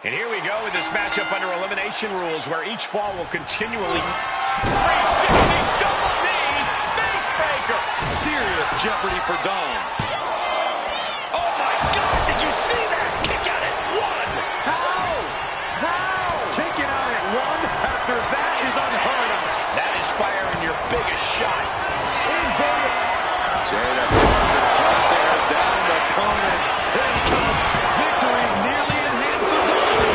And here we go with this matchup under elimination rules where each fall will continually... 360 double knee face breaker. Serious jeopardy for Dom. Oh my God, did you see that? Kick out at 1. How? Kicking out at 1 after that is unheard of. That is firing your biggest shot. Jada Parker taunting down the opponent. Here he comes. Victory nearly in hand for Dom.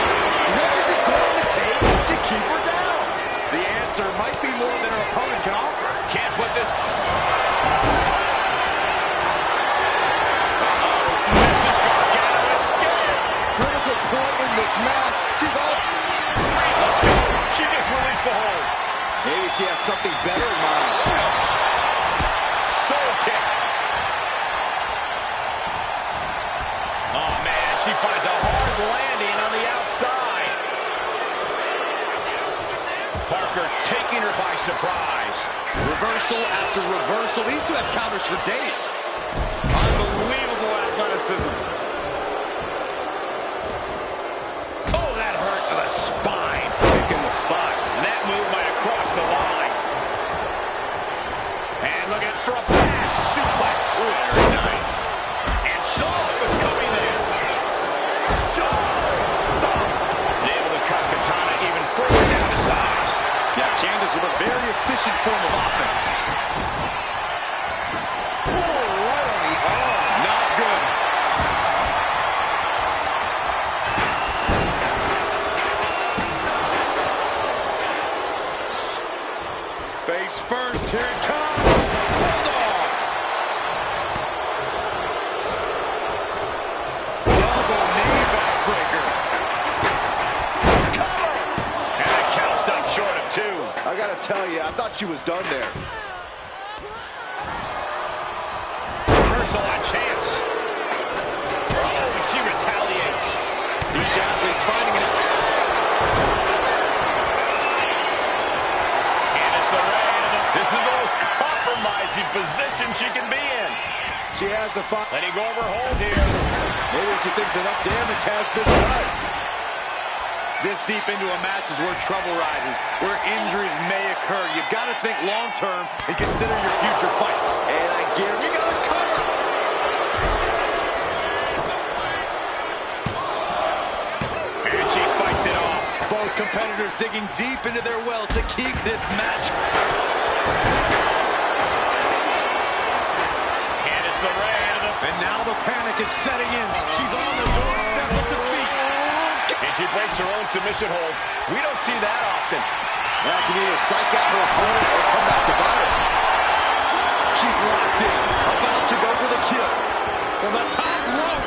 What is it going to take to keep her down? The answer might be more than her opponent can offer. Can't put this... Mrs. Gargano escaped. Critical point in this match. She's all... Let's go. She just released the hold. Maybe she has something better in mind. Soul kick. Oh, man, she finds a hard landing on the outside. Parker taking her by surprise. Reversal after reversal. These two have counters for days. Unbelievable athleticism. Oh, that hurt to the spine. Kick in the spot. And that move might have crossed the line. And looking for a back suplex. Ooh, very nice. And saw what was coming there. Stop. And able to cut Katana even further down to size. Yeah, Candace with a very efficient form of offense. Oh, right on the arm. Not good. Face first, here it comes. Bulldog. Double knee backbreaker. Cover! And the count stopped short of 2. I gotta tell you, I thought she was done there. Reversal on chance. Oh, she retaliates. Each athlete finding it. Candice LeRae. This is the most compromising position she can be in. She has to fight. Letting go of her hold here. Maybe she thinks enough damage has been done. This deep into a match is where trouble rises, where injuries may occur. You've got to think long-term and consider your future fights. And I guarantee you gotta cover. And she fights it off. Both competitors digging deep into their wells to keep this match. Candice LeRae. And now the panic is setting in. She's on the doorstep of defeat. And she breaks her own submission hold. We don't see that often. Now can either psych out her opponent or come back to bite her. She's locked in, about to go for the kill. From the top rope.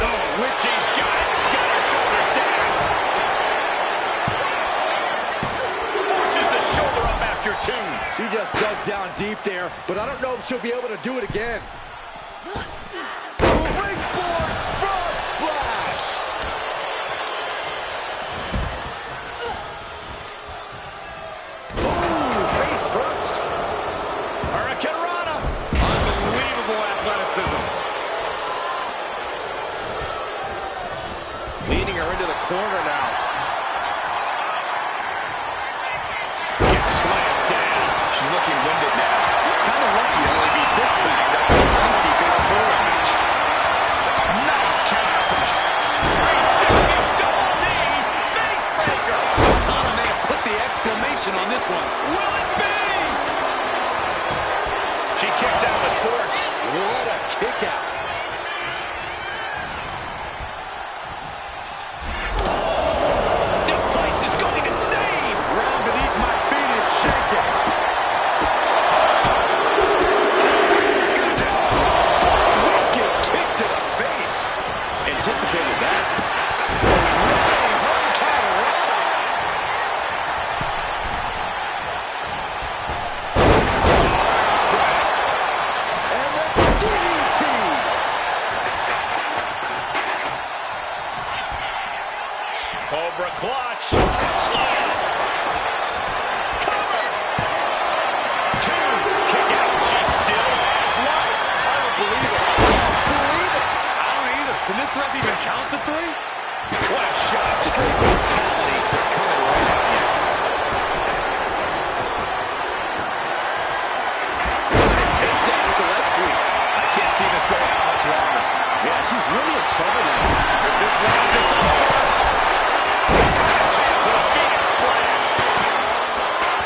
Oh, Richie's got it. Got her shoulders down. Forces the shoulder up after 2. She just dug down deep there, but I don't know if she'll be able to do it again. Springboard frog splash. Ooh, face first. Hurricane Rana. Unbelievable athleticism. Leading her into the corner now. Gets slammed down. She's looking winded now. Kind of lucky to only be this banged up in a lengthy fatal four-way match. Nice counter from 360 double knee face breaker. Katana may have put the exclamation on this one. Will it be? She kicks out with force. What a kick out. This place is going insane. Ground beneath my feet is shaking. Goodness. Wicked kick to the face. Anticipated that. And the DDT. Cobra clutch. Slam. Cover. 2. Kick out. She still has life. I don't believe it. I don't believe it. I don't either. Can this ref even count to 3? What a shot. Straight brutality coming right at you. Nice takedown with the leg sweep. I can't see this going on much longer. Yeah, she's really in trouble now. If this round is over, a chance with a Phoenix splash.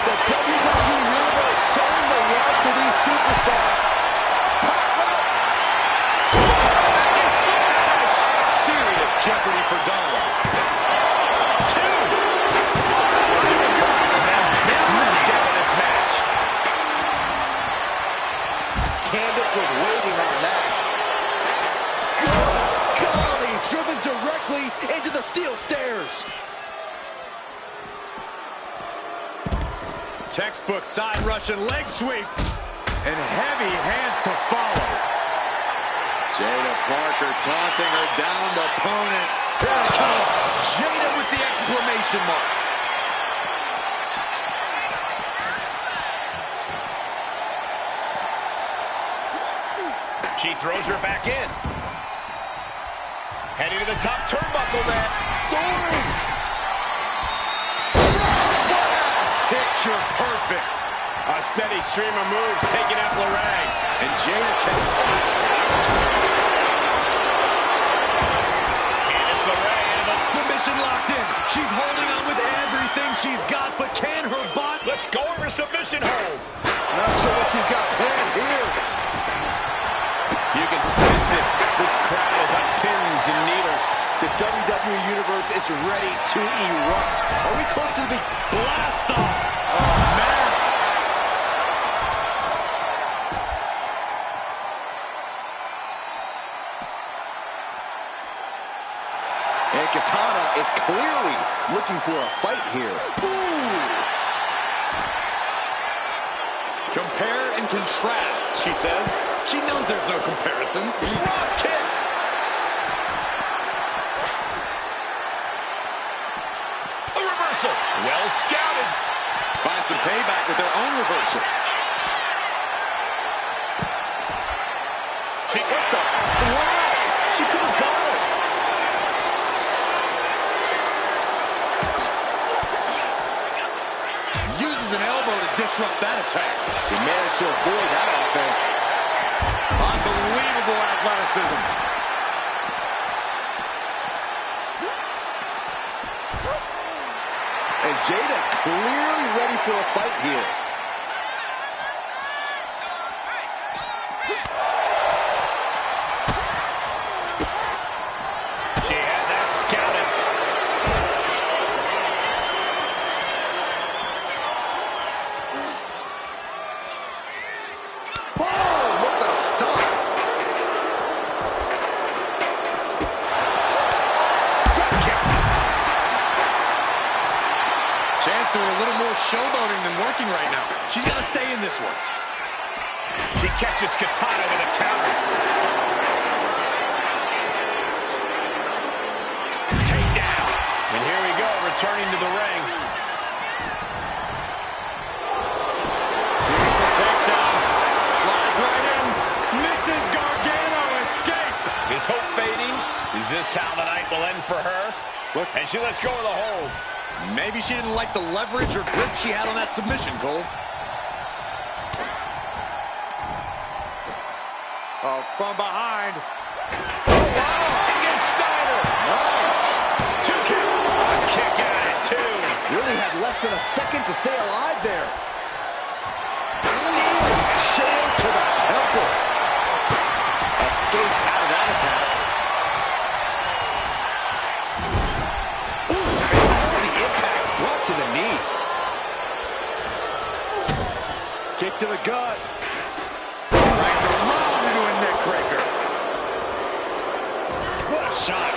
The WWE Universe showing the love for these superstars. Top rope. Serious jeopardy for Dawn. Two. Down in this match. Candace was waiting on that. Good golly, driven directly into the steel stairs. Textbook side Russian leg sweep. And heavy hands to follow. Jada Parker taunting her downed opponent. Here it comes. Jada with the exclamation mark. She throws her back in. Heading to the top turnbuckle then. Soaring. Picture perfect. A steady stream of moves taking out Lorraine. And Jada can... Candice LeRae in the Submission locked in. She's holding on with everything she's got, but can her body... Let's go over submission hold. Not sure what she's got planned here. You can sense it. This crowd is on pins and needles. The WWE Universe is ready to erupt. Are we close to the big Blast off. Oh, man. And Katana is clearly looking for a fight here. Ooh. Compare and contrast, she says. She knows there's no comparison. Drop kick. A reversal. Well scouted. Find some payback with their own reversal. She What the? Wow! She could have got it. Uses an elbow to disrupt that attack. She managed to avoid that offense. Unbelievable athleticism. And Jada clearly ready for a fight here. She had that scouted. Boom! What the stop! Drop kick. Chance doing a little more showboating than working right now. She's got to stay in this one. She catches Katana with a counter. Takedown. And here we go, returning to the ring. Here's the takedown. Slides right in. Mrs. Gargano escape. Is hope fading? Is this how the night will end for her? Look. And she lets go of the hold. Maybe she didn't like the leverage or grip she had on that submission, Cole. Oh, from behind. Oh, wow. Against Steiner. Nice! 2 count. A kick out at 2. Really had less than a second to stay alive there. Steel chair to the temple. Escaped out of that attack. Oh, the impact brought to the knee. Kick to the gut. Right around into a neck breaker. What a shot.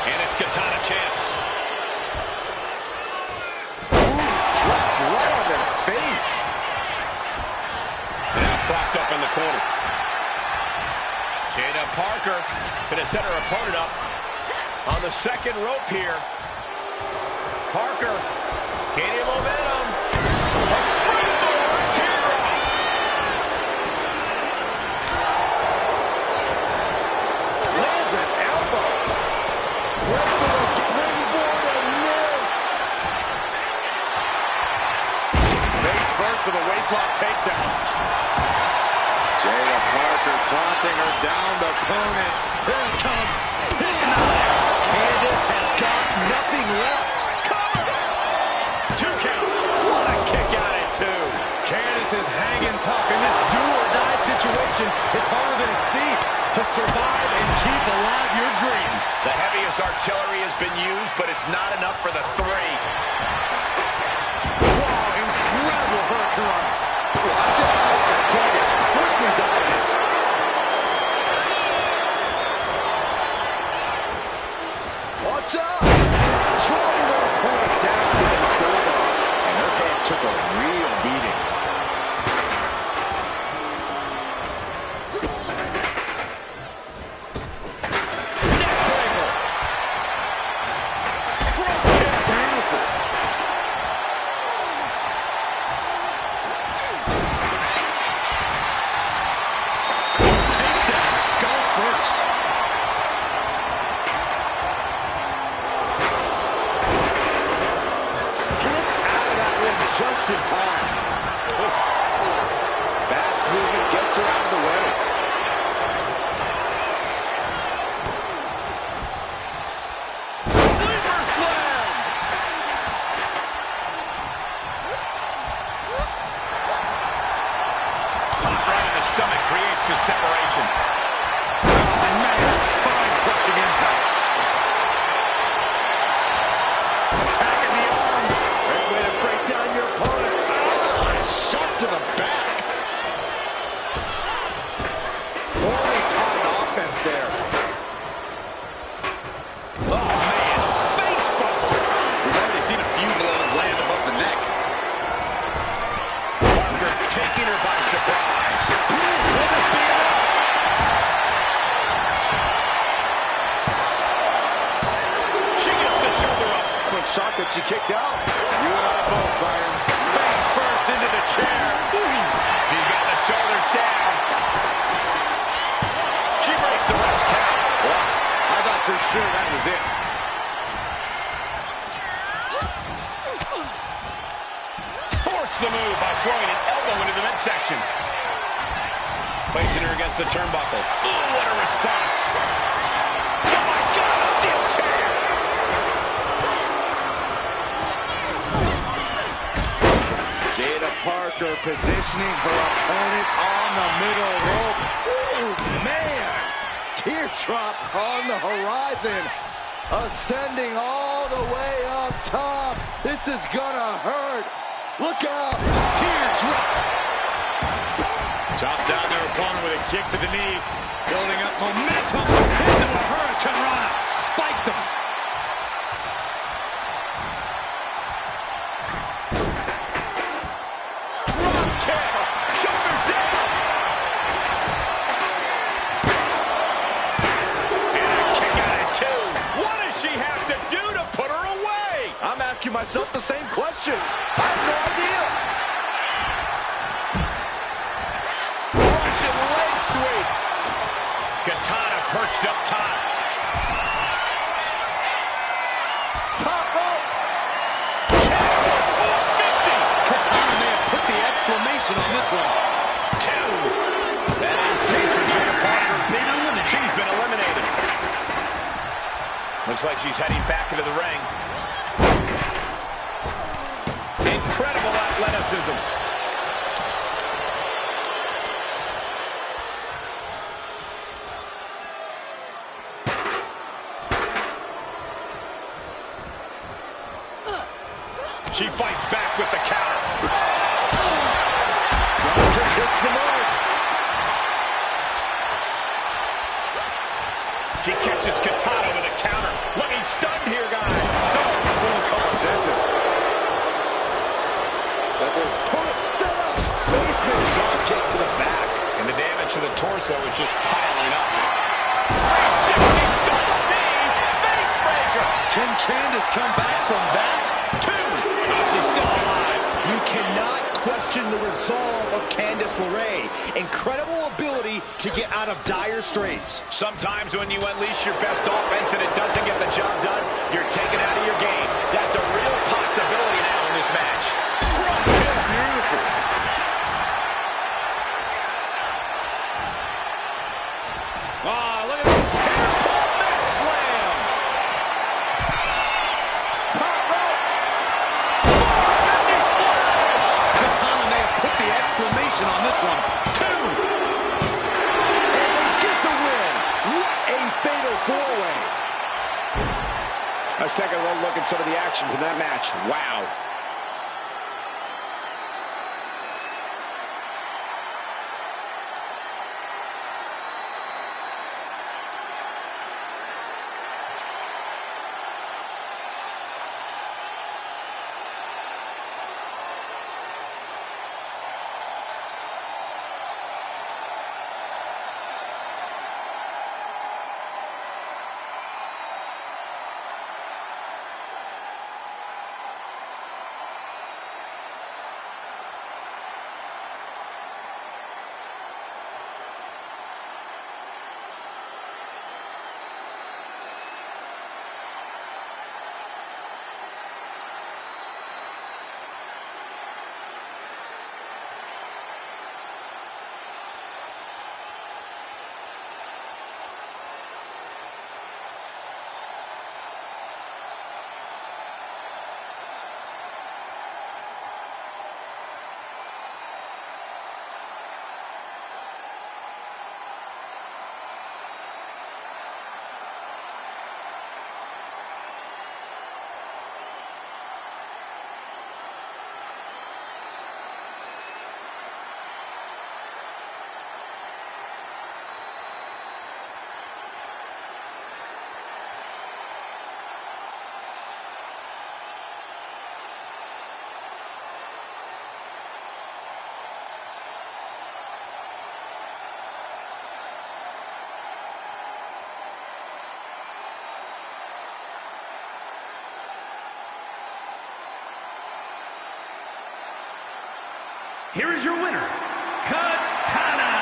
And it's Katana Chance. Dropped right on their face. Now propped up in the corner. Jada Parker gonna set her opponent up on the second rope here. Parker gaining momentum. A springboard teardrop. Lands an elbow. competition, it's harder than it seems to survive and keep alive your dreams. The heaviest artillery has been used, but it's not enough for the three. Wow, incredible hurricane. Watch out. Candace quickly dodges. Watch out. Trying to pull it down with a bulldog. And her head took a real beating. Neckbreaker. Drop kick. Beautiful. Takedown. Skull first. Just in time. Oof. Fast movement gets her out of the way. Sleeper slam! Pop right in the stomach creates the separation. Oh, man, spine-crushing impact. Attacking the arm. Great way to break down your opponent. Oh, shot to the back. Only taught offense there. Oh, man, face buster. We've already seen a few blows land above the neck. Parker taking her by surprise. Will this be enough? She gets the shoulder up. I'm shocked that she kicked out. You and I both, Byron. Face first into the chair. She's got the shoulders down. She breaks the ref's count. Wow, I thought for sure that was it. Force the move by throwing an elbow into the midsection. Placing her against the turnbuckle. Ooh, what a response. Oh my God, a steel chair. Jada Parker positioning her opponent on the middle rope. Ooh, man. Teardrop on the horizon. Ascending all the way up top. This is gonna hurt. Look out. Teardrop. Chop down their opponent with a kick to the knee. Building up momentum into a hurricane run. Spiked him. Drop kick. Shoulders down. And a kick out at two. What does she have to do to put her away? I'm asking myself the same question. I have no idea. Russian leg sweep. Katana perched up top. Top rope. Chest for 450. Katana may have put the exclamation on this one. Two. That is face for Jada Parker. She's been eliminated. Looks like she's heading back into the ring. Incredible athleticism. She fights back with the counter. Parker hits the mark. She catches Katana with a counter. Looking stunned here, guys. No, someone call a dentist. Got their opponent set up. Basement drop kick to the back. And the damage to the torso is just piling up. 360 double knee. Face breaker. Can Candace come back from that? Two. Oh, she's still alive. You cannot question the resolve of Candice LeRae. Incredible ability to get out of dire straits. Sometimes when you unleash your best offense and it doesn't get the job done, you're taken out of your game. That's a real possibility now in this match. Drop kick. Beautiful. Ah, look at this. Hairpole slam. Top rope. 450 splash. Katana may have put the exclamation on this one. Two. Let's take a look at some of the action from that match. Wow. Here is your winner, Katana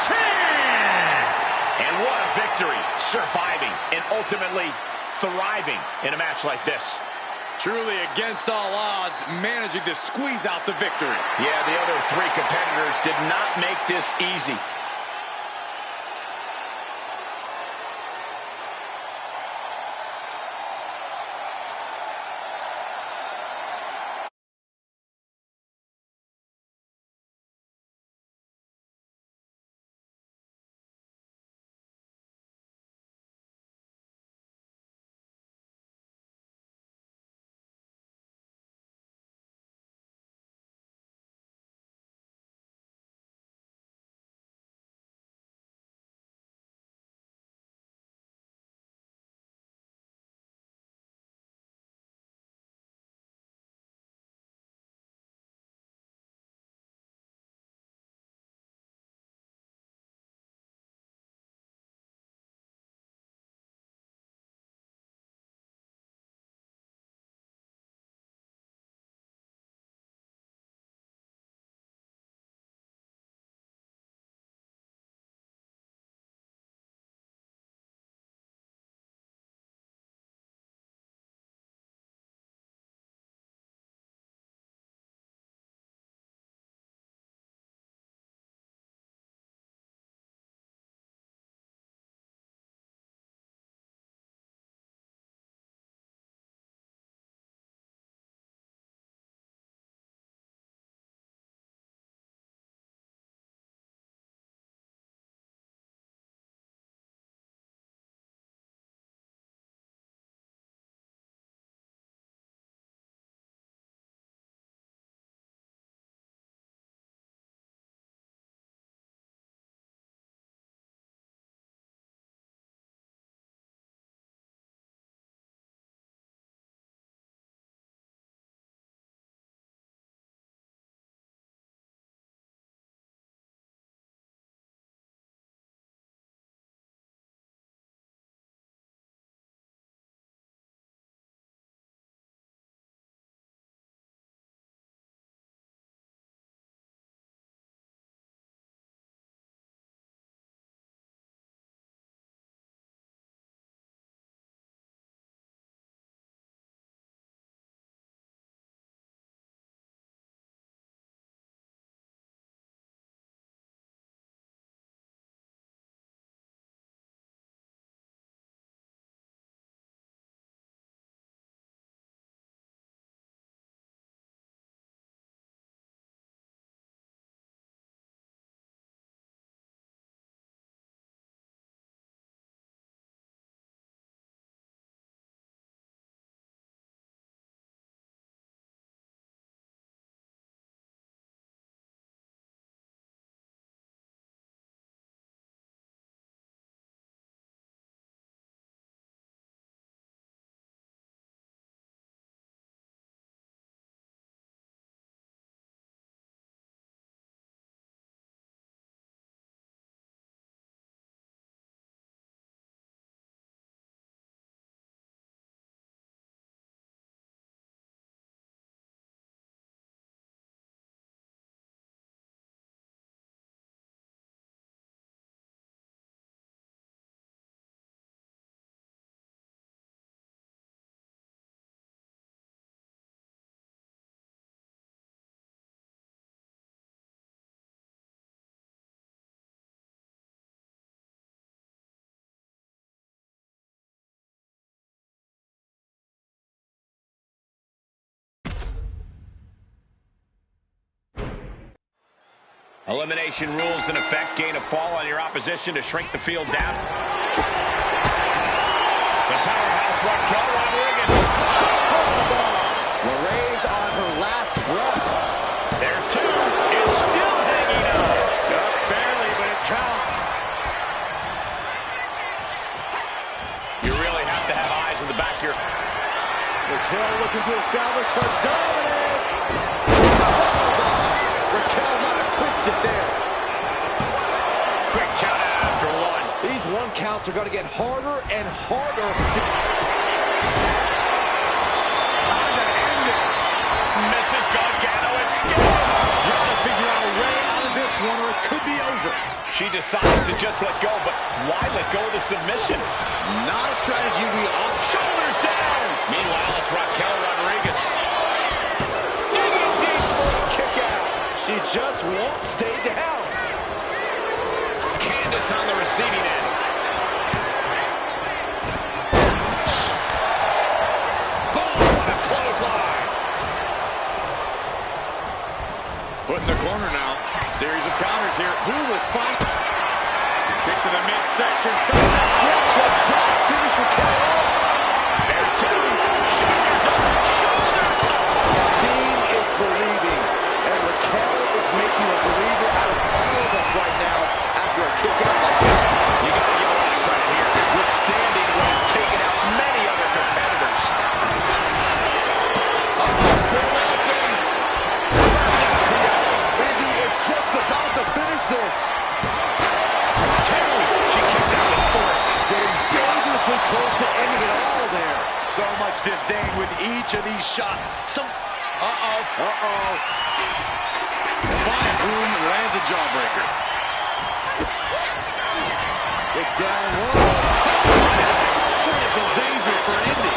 Chance! And what a victory, surviving and ultimately thriving in a match like this. Truly against all odds, managing to squeeze out the victory. Yeah, the other three competitors did not make this easy. Elimination rules in effect. Gain a fall on your opposition to shrink the field down. The powerhouse Raquel Rodriguez. LeRae's on her last breath. There's two. It's still hanging on. Just barely, but it counts. You really have to have eyes in the back here. Raquel looking to establish her dominance. Raquel might have clinched it there. Quick count out after one. These one counts are going to get harder and harder to... Time to end this. Mrs. Gargano escaped. You gotta figure out a way out of this one or it could be over. She decides to just let go, but why let go of the submission? Not a strategy we often. Shoulders down. Meanwhile, it's Raquel Rodriguez. Digging deep for a kick out. She just won't stay down. Candice on the receiving end. Boom, what a clothesline. Put in the corner now. Series of counters here. Who will find? Kick to the midsection. Does that finish Raquel off? There's two. Shoulders up. Shoulders up. Seeing is believing. And Raquel is making a believer out of all of us right now after a kick out like that. You got to give a lot of credit here. Withstanding what has taken out many other competitors. Indy is just about to finish this. She kicks out with force. Getting dangerously close to ending it all there. So much disdain with each of these shots. Finds room and lands a jawbreaker. Big down one. Critical danger for Indy.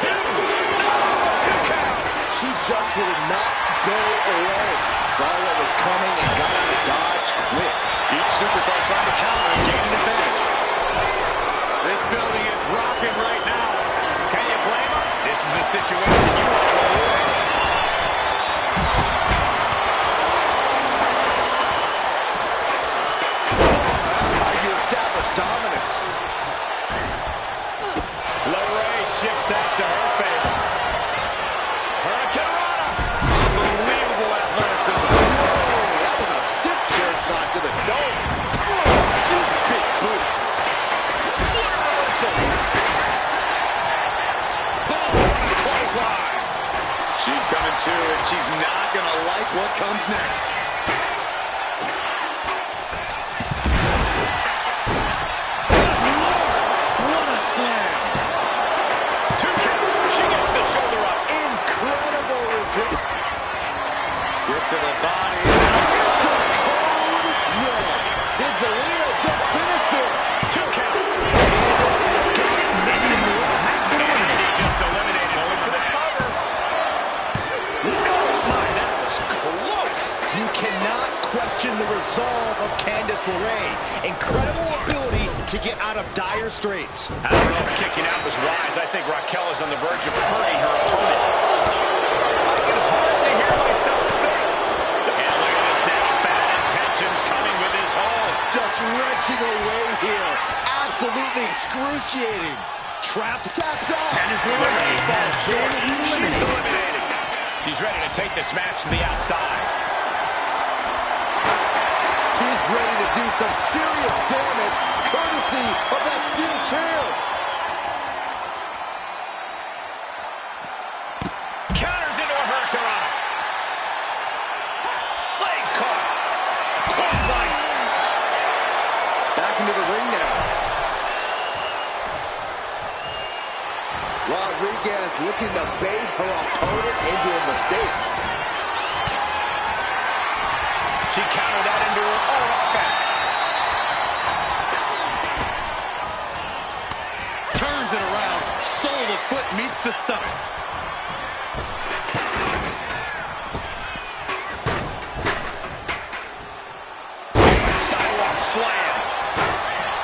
Two count. She just would not go away. Saw what was coming and got out of dodge quick. Each superstar trying to counter and gain an advantage. This building is rocking right now. Can you blame her? This is a situation you want to avoid. That's how you establish dominance. LeRae shifts that to her favor. Hurricanrana. Unbelievable athleticism. That was a stiff chair shot to the dome. Huge big boot. What a reversal. Boom, what a clothesline. She's coming to, and she's not going to like what comes next. What a slam. Two count. She gets the shoulder up. Incredible resist. Kick to the body. Into the cold red. Did Zelina just finish this? Two count. Maybe more. And he just eliminated only for the cover. Oh my, that was close. You cannot question the resolve of Candice LeRae. Incredible ability to get out of dire straits. I don't know if kicking out was wise. I think Raquel is on the verge of hurting her opponent. I can hardly hear myself think. And look at this now. Bad intentions coming with his hold. Just wrenching away here. Absolutely excruciating. Trap taps out. Candice LeRae LeRae has falls short. been She's eliminated. eliminated. She's ready to take this match to the outside. She's ready to do some serious damage courtesy of that steel chair. Counters into a hurricanrana. Legs caught. Clothesline. Back into the ring now. Rodriguez looking to bait her opponent into a mistake. She countered that into her own offense. Turns it around. Sole of the foot meets the stomach. Sidewalk slam.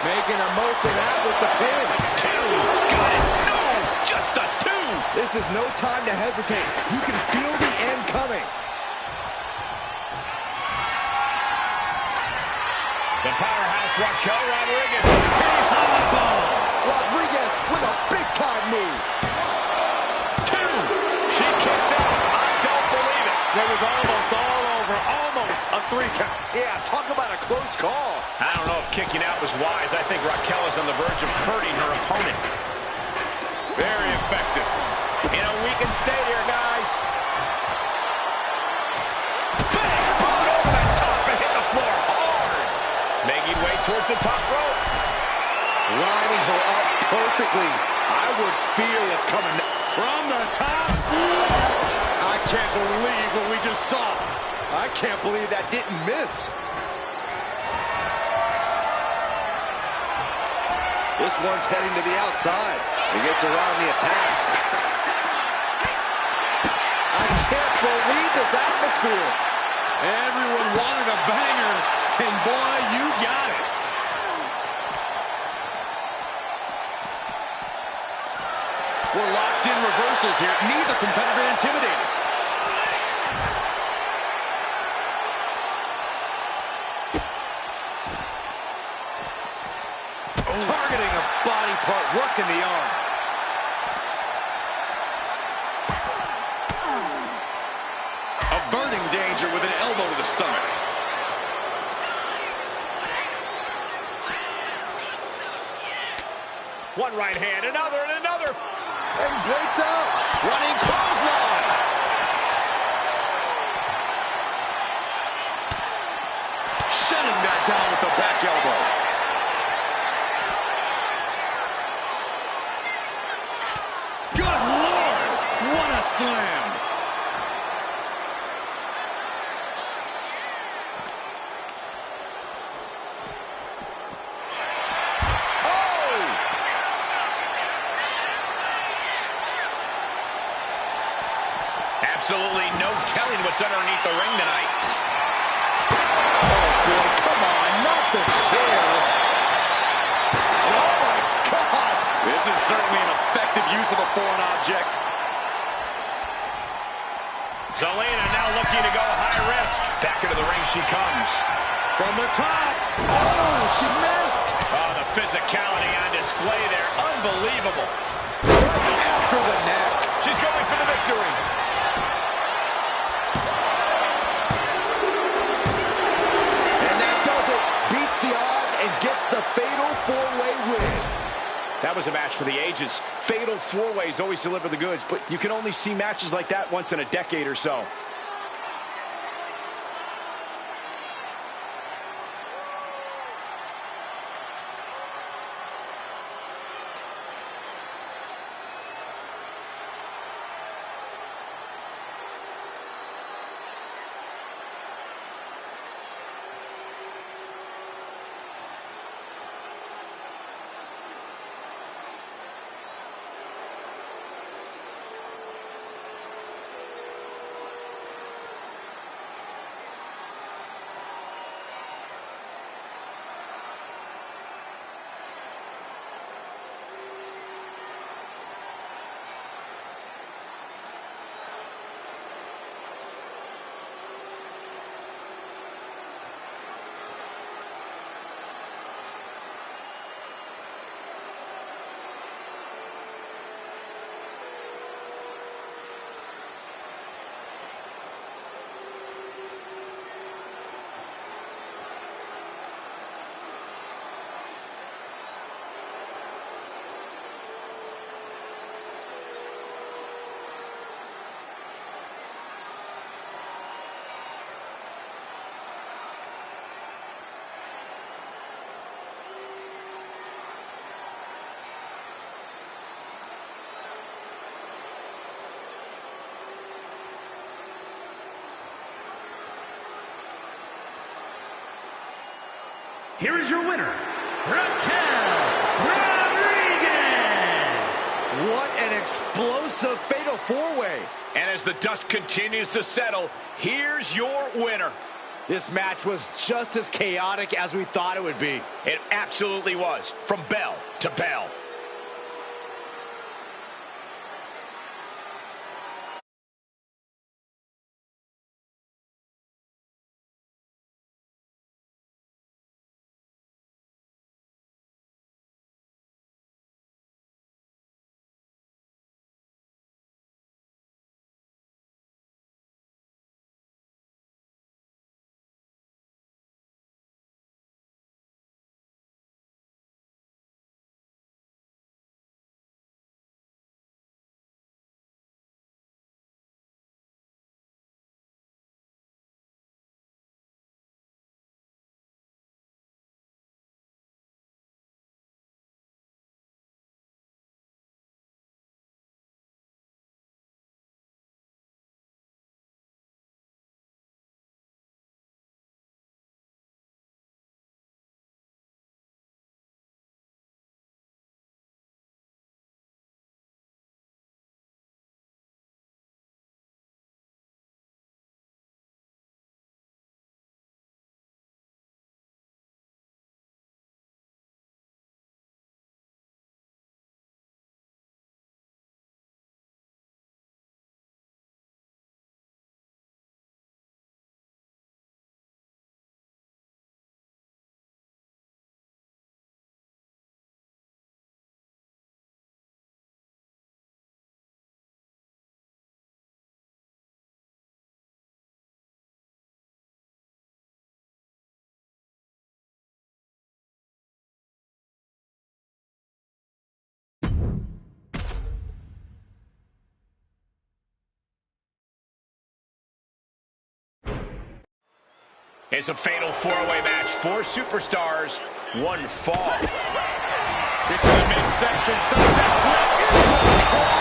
Making a most of that with the pin. Two. Got it. No. Just a two. This is no time to hesitate. You can feel the end coming. The powerhouse Raquel Rodriguez. Teeth on the ball. Rodriguez with a big-time move. 2. She kicks out. I don't believe it. It was almost all over. Almost a 3 count. Yeah, talk about a close call. I don't know if kicking out was wise. I think Raquel is on the verge of hurting her opponent. Very effective. You know, we can stay here, guys. Big boot over the top and hit the floor hard. Making way towards the top rope. Lining her up perfectly. I would feel it coming From the top. What? I can't believe what we just saw. I can't believe that didn't miss. This one's heading to the outside. He gets around the attack. I can't believe this atmosphere. Everyone wanted a banger, and boy, you got it. We're locked in reversals here. Neither competitor intimidated. Targeting a body part, working the arm. Averting danger with an elbow to the stomach. One right hand, another, and another. And breaks out. Running clothesline. Shutting that down with the back elbow. Good Lord! What a slam! Absolutely no telling what's underneath the ring tonight. Oh, boy, come on, not the chair. Oh, my God. This is certainly an effective use of a foreign object. Zelina now looking to go high risk. Back into the ring she comes. From the top. Oh, she missed. Oh, the physicality on display there. Unbelievable. Right after the neck. She's going for the victory. Beats the odds and gets the fatal 4-way win. That was a match for the ages. Fatal 4-ways always deliver the goods, but you can only see matches like that once in a decade or so. Here is your winner, Raquel Rodriguez. What an explosive fatal 4-way. And as the dust continues to settle, here's your winner. This match was just as chaotic as we thought it would be. It absolutely was, from bell to bell. It's a fatal four-way match. 4 superstars, 1 fall. Kick to the midsection. Sunset flip into the cold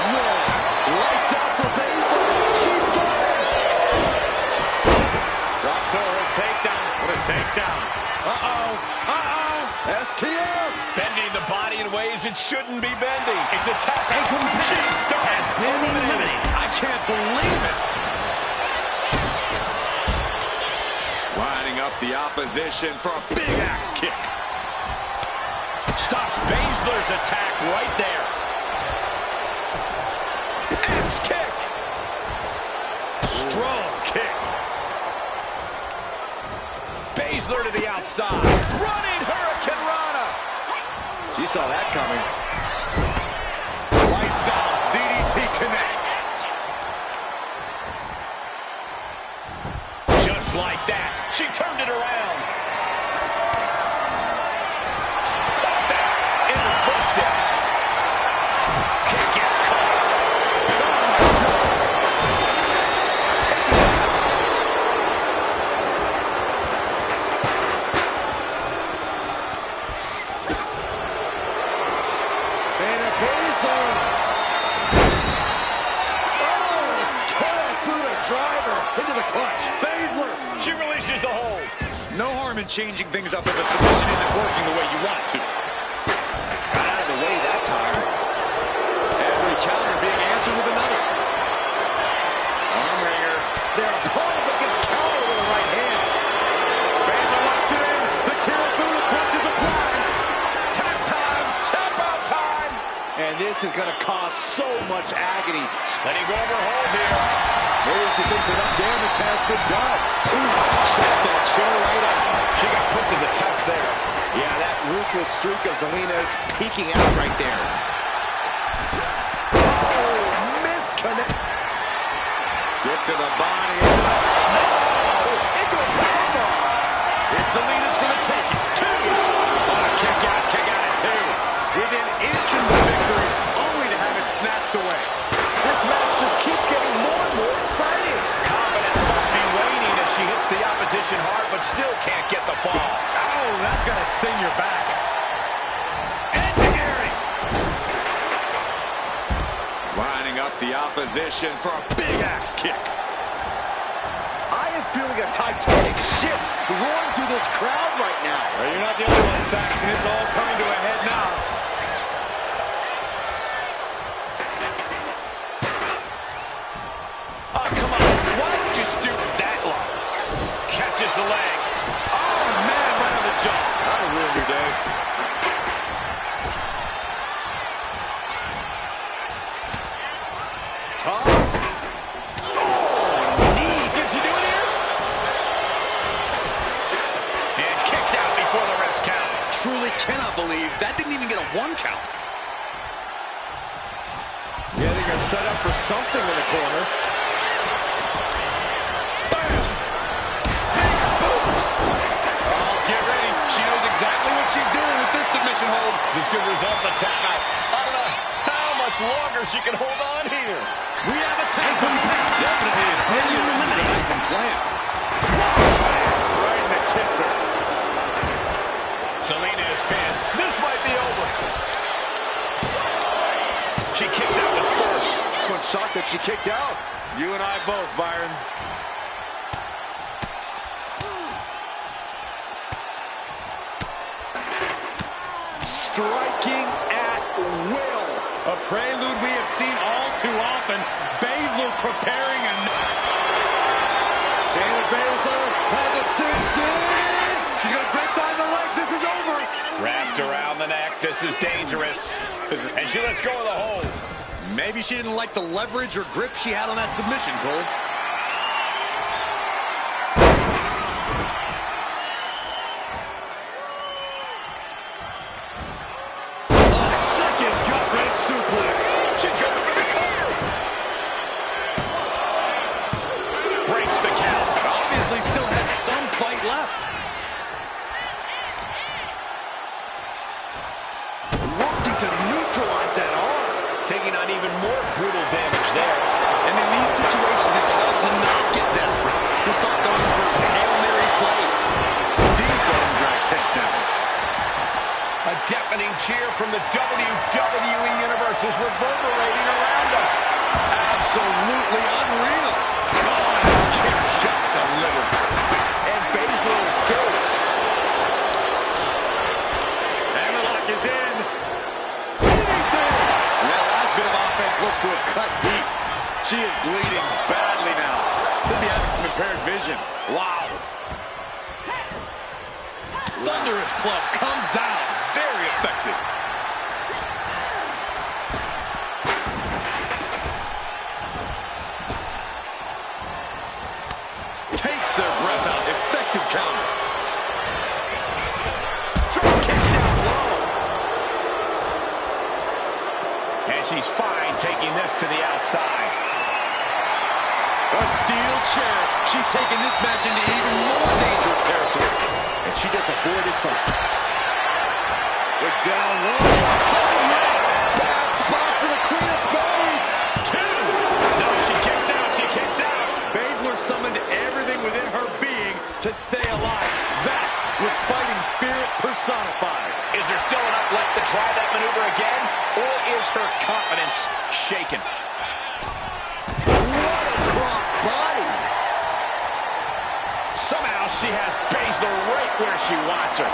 win. Lights out for Baszler. She's got it. Drop toe hold takedown. What a takedown. STF. Bending the body in ways it shouldn't be bending. It's a tap out. She's done. Has been eliminated. I can't believe it. Lining up the opposition for a big axe kick. Stops Baszler's attack right there. Axe kick. Strong kick. Baszler to the outside. Running Hurricane Rana. She saw that coming. Lights out. DDT connects. Just like that, she turned it around. Caught that and reversed it. Kick gets caught. Shayna Baszler. Fuda driver into the clutch. Baszler. She releases the hold. No harm in changing things up if the submission isn't working the way you want to. Got out of the way that time. Every counter being answered with another. Arm wringer. Their opponent that gets countered with a right hand. Baszler locks it in. The Kirifuda clutch is applied. Tap time. Tap out time. And this is going to cause so much agony. Letting go of her hold here. Maybe she thinks enough damage has been done. Ooh, she checked that chair right out. She got put to the test there. Yeah, that ruthless streak of Zelina's peeking out right there. Oh, missed connect. Kick to the body. No! Into a powerbomb. It's Zelina's for the taking. 2. Kick out at 2. Within inches of victory, only to have it snatched away. This match just keeps getting more and more exciting. Confidence must be waning as she hits the opposition hard, but still can't get the fall. Oh, that's going to sting your back. Lining up the opposition for a big axe kick. I am feeling a titanic ship roaring through this crowd right now. Well, you're not the only one, Saxton. It's all coming to a head now. Oh, come on. Why would you stoop that low? Catches the leg. Oh, man, right on the jaw. That'll ruin your day. Toss. Oh, knee. Can she do it here? And kicks out before the ref's count. Truly cannot believe that didn't even get a 1 count. Yeah, they're going to set up for something in the corner. Bam! Big boot! Oh, get ready. She knows exactly what she's doing with this submission hold. This could result in a tap out. I don't know how much longer she can hold on here. We have a tap out. Definitely a opinion that I can plan. Right in the kisser. Zelina is pinned. This might be over. She kicks out with force. I'm shocked that she kicked out. You and I both, Byron. Striking at will. A prelude we have seen all too often. Baszler preparing a... Shayna Baszler has it cinched in. She's going to break down the legs. This is over. Wrapped around the neck. This is dangerous. And she lets go of the hold. Maybe she didn't like the leverage or grip she had on that submission, Cole. A second gut-wrench suplex. She's going for the cover. Breaks the count. Obviously still has some fight left. Working to neutralize that arm. Taking on even more brutal damage there. And in these situations, it's is reverberating around us. Absolutely unreal. Oh, chair shot delivered. And Baszler escapes. And the lock is in. And that last bit of offense looks to have cut deep. She is bleeding badly now. Could be having some impaired vision. Wow. Thunderous club comes down. Very effective. Takes their breath out. Effective counter. Drop kick down low. And she's fine taking this to the outside. A steel chair. She's taking this match into even more dangerous territory. And she just avoided some stuff. We're down low. Oh, yeah. Bad spot for the Queen of Spades. Two. No, she kicks out. She kicks out. Baszler summoned everything within her being to stay alive. That was fighting spirit personified. Is there still enough left to try that maneuver again? Or is her confidence shaken? What a cross body. Somehow she has Baszler right where she wants her.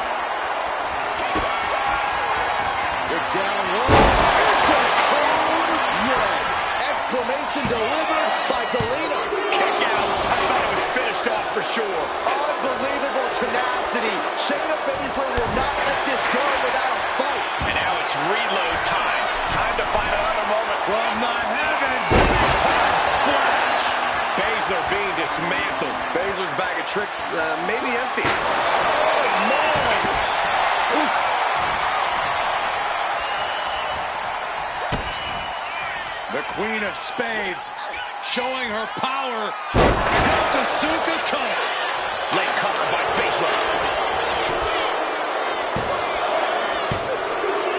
They're down low. Into code red. Exclamation delivered by Zelina. Kick out. I thought it was finished off for sure. Unbelievable tenacity. Shayna Baszler will not let this go without a fight. And now it's reload time. Time to find another moment. From the heavens, big time splash. Baszler being dismantled. Baszler's bag of tricks maybe empty. Oh, man. Oof. The Queen of Spades showing her power. Yokosuka cover. Late cover by Baszler.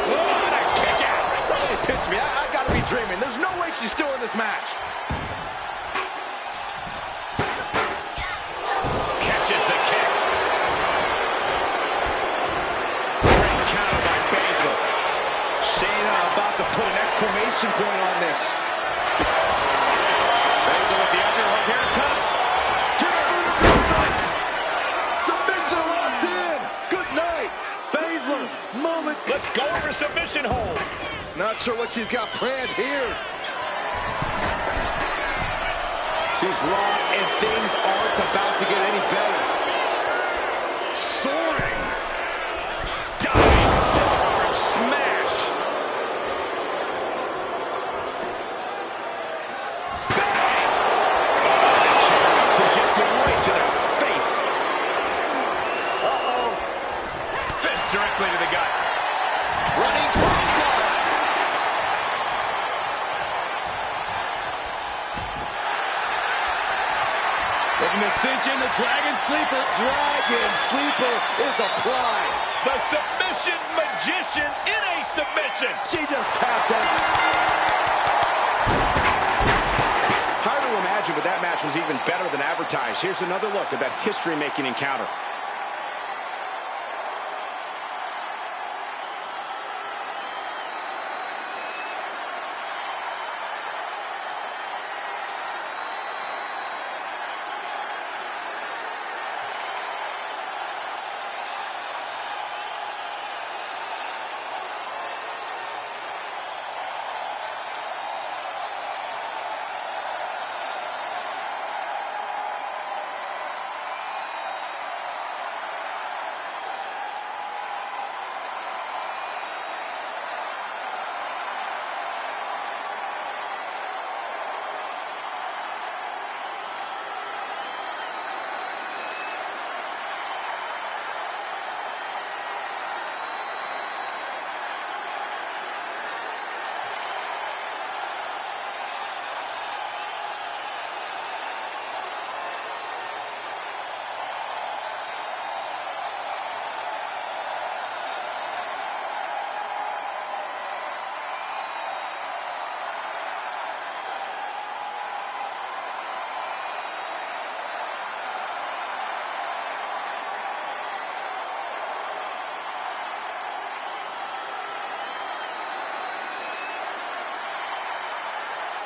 What a kick out. Somebody pitch me. I gotta be dreaming. There's no way she's still in this match. Catches the kick. Great counter by Baszler. Shayna about to put an exclamation point on this. Baszler with the underhook. Here it comes. Submission locked in. Good night. Baszler's moment. Let's go over submission hold. Not sure what she's got planned here. She's raw, and things aren't about to get any better. Soaring. Diving forward smash. Bang! Oh, the chair projected right to their face. Uh-oh. Fist directly to the gut. Running clothesline. Looking to cinch in the Dragon Sleeper. Dragon Sleeper is applied. The submission magician in a submission. She just tapped out. Hard to imagine, but that match was even better than advertised. Here's another look at that history-making encounter.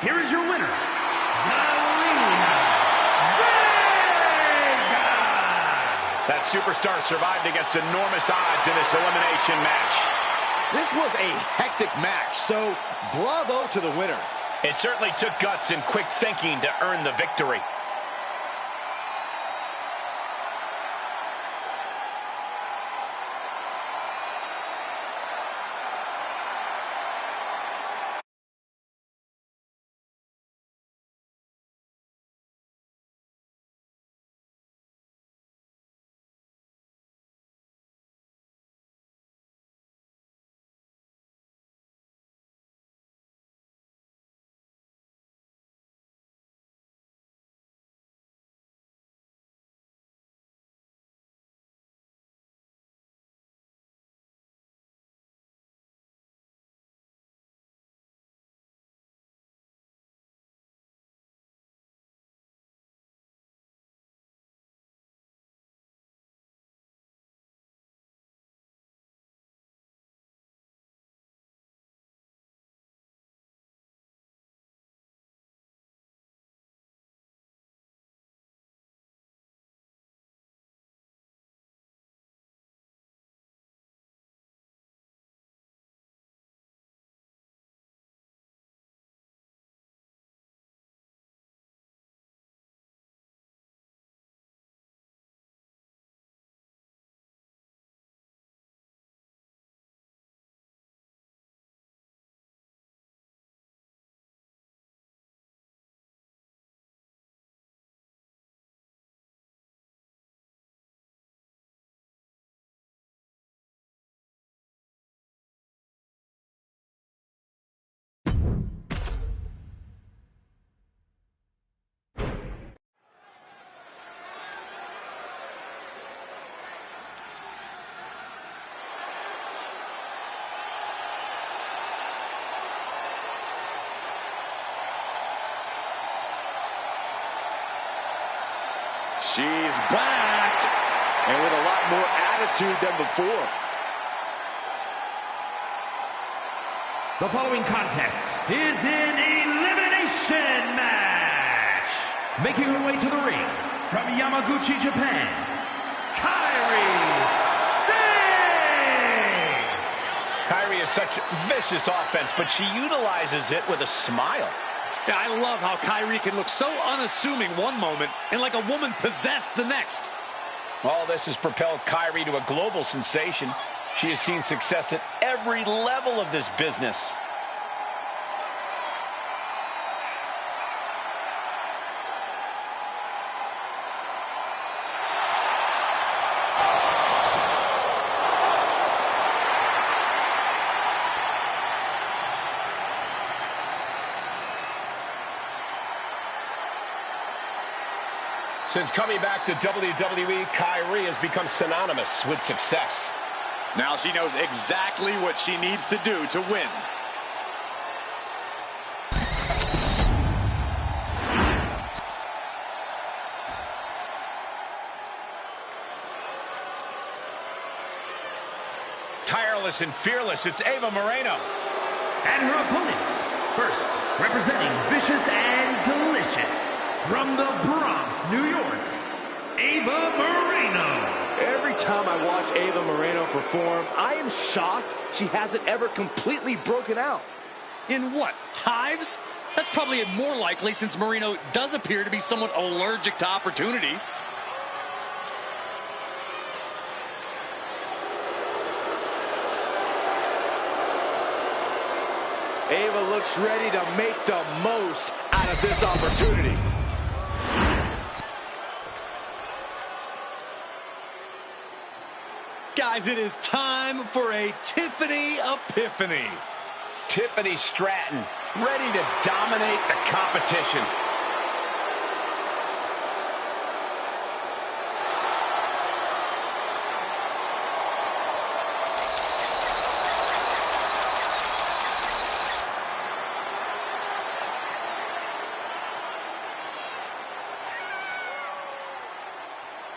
here is your winner, Zelina Vega. That superstar survived against enormous odds in this elimination match. This was a hectic match, so bravo to the winner. It certainly took guts and quick thinking to earn the victory. She's back, and with a lot more attitude than before. The following contest is an elimination match. Making her way to the ring from Yamaguchi, Japan, Kairi Sane. Kairi is such vicious offense, but she utilizes it with a smile. Yeah, I love how Kairi can look so unassuming one moment and like a woman possessed the next. All this has propelled Kairi to a global sensation. She has seen success at every level of this business. Since coming back to WWE, Kairi has become synonymous with success. Now she knows exactly what she needs to do to win. Tireless and fearless, it's Ava Moreno. And her opponents, first, representing Vicious and Delicious, from the Bronx, New York, Ava Moreno. Every time I watch Ava Moreno perform, I am shocked she hasn't ever completely broken out. In what? Hives? That's probably more likely since Moreno does appear to be somewhat allergic to opportunity. Ava looks ready to make the most out of this opportunity. Guys, it is time for a Tiffany Epiphany. Tiffany Stratton, ready to dominate the competition.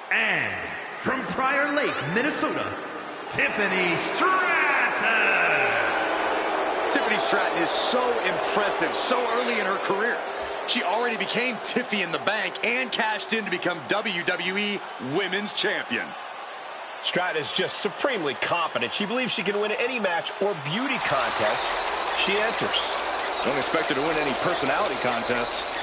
And from Prior Lake, Minnesota, Tiffany Stratton. Tiffany Stratton is so impressive so early in her career. She already became Tiffy in the Bank and cashed in to become WWE Women's Champion. Stratton is just supremely confident. She believes she can win any match or beauty contest she enters. Don't expect her to win any personality contests.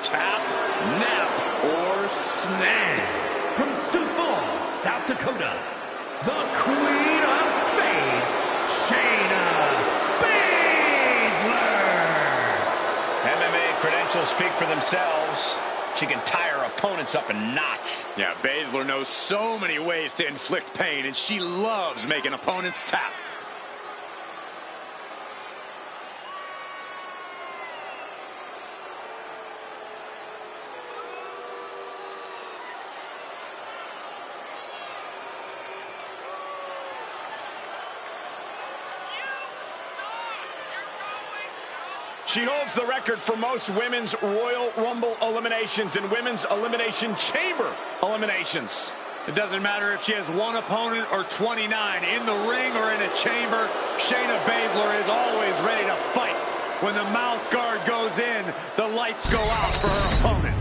Tap, nap, or snag. From Sioux Falls, South Dakota, the Queen of Spades, Shayna Baszler. MMA credentials speak for themselves. She can tie her opponents up in knots. Yeah, Baszler knows so many ways to inflict pain, and she loves making opponents tap. She holds the record for most women's Royal Rumble eliminations and women's Elimination Chamber eliminations. It doesn't matter if she has one opponent or 29. In the ring or in a chamber, Shayna Baszler is always ready to fight. When the mouth guard goes in, the lights go out for her opponent.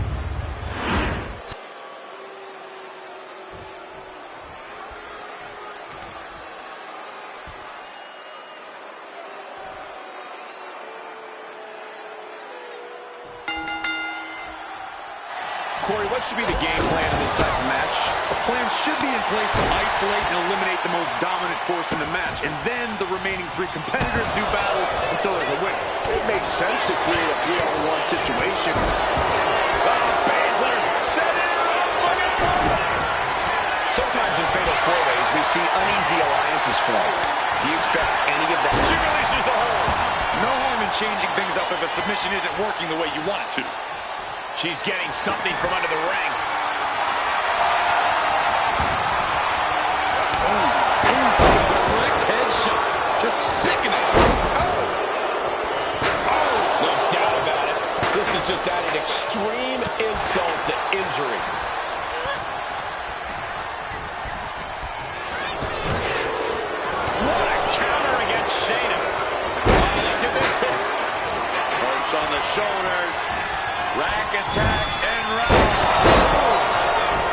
Corey, what should be the game plan in this type of match? A plan should be in place to isolate and eliminate the most dominant force in the match, and then the remaining 3 competitors do battle until there's a winner. It makes sense to create a 3-on-1 situation. Baszler set it up. Look at that. Sometimes in fatal 4-ways, we see uneasy alliances form. Do you expect any of that? She releases the hold. No harm in changing things up if a submission isn't working the way you want it to. She's getting something from under the ring. Direct headshot. Just sickening. No doubt about it. This is just adding extreme insult to injury. What a counter against Shayna. Oh, look at this hit. Punch on the shoulders. Rack attack and round.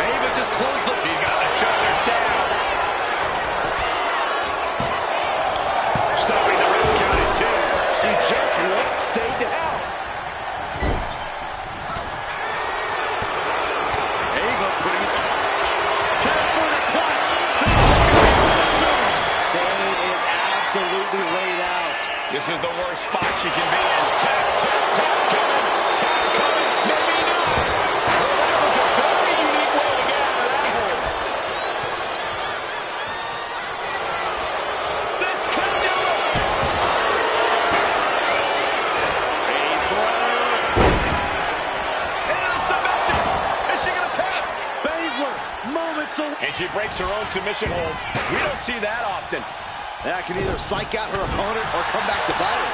Ava just closed the... She's got the shoulders down. Stopping the ref's count at 2. She just won't stay down. Ava putting it... Careful to clutch. This one could be soon. Sane is absolutely laid out. This is the worst spot she can be in. Tap, tap, tap, coming. Tap coming. Maybe not. Well, that was a very unique way to get out of that hole. This could do it. Baszler. Into the submission. Is she going to tap? Baszler, moments away. And she breaks her own submission hold. We don't see that often. That can either psych out her opponent or come back to bite her.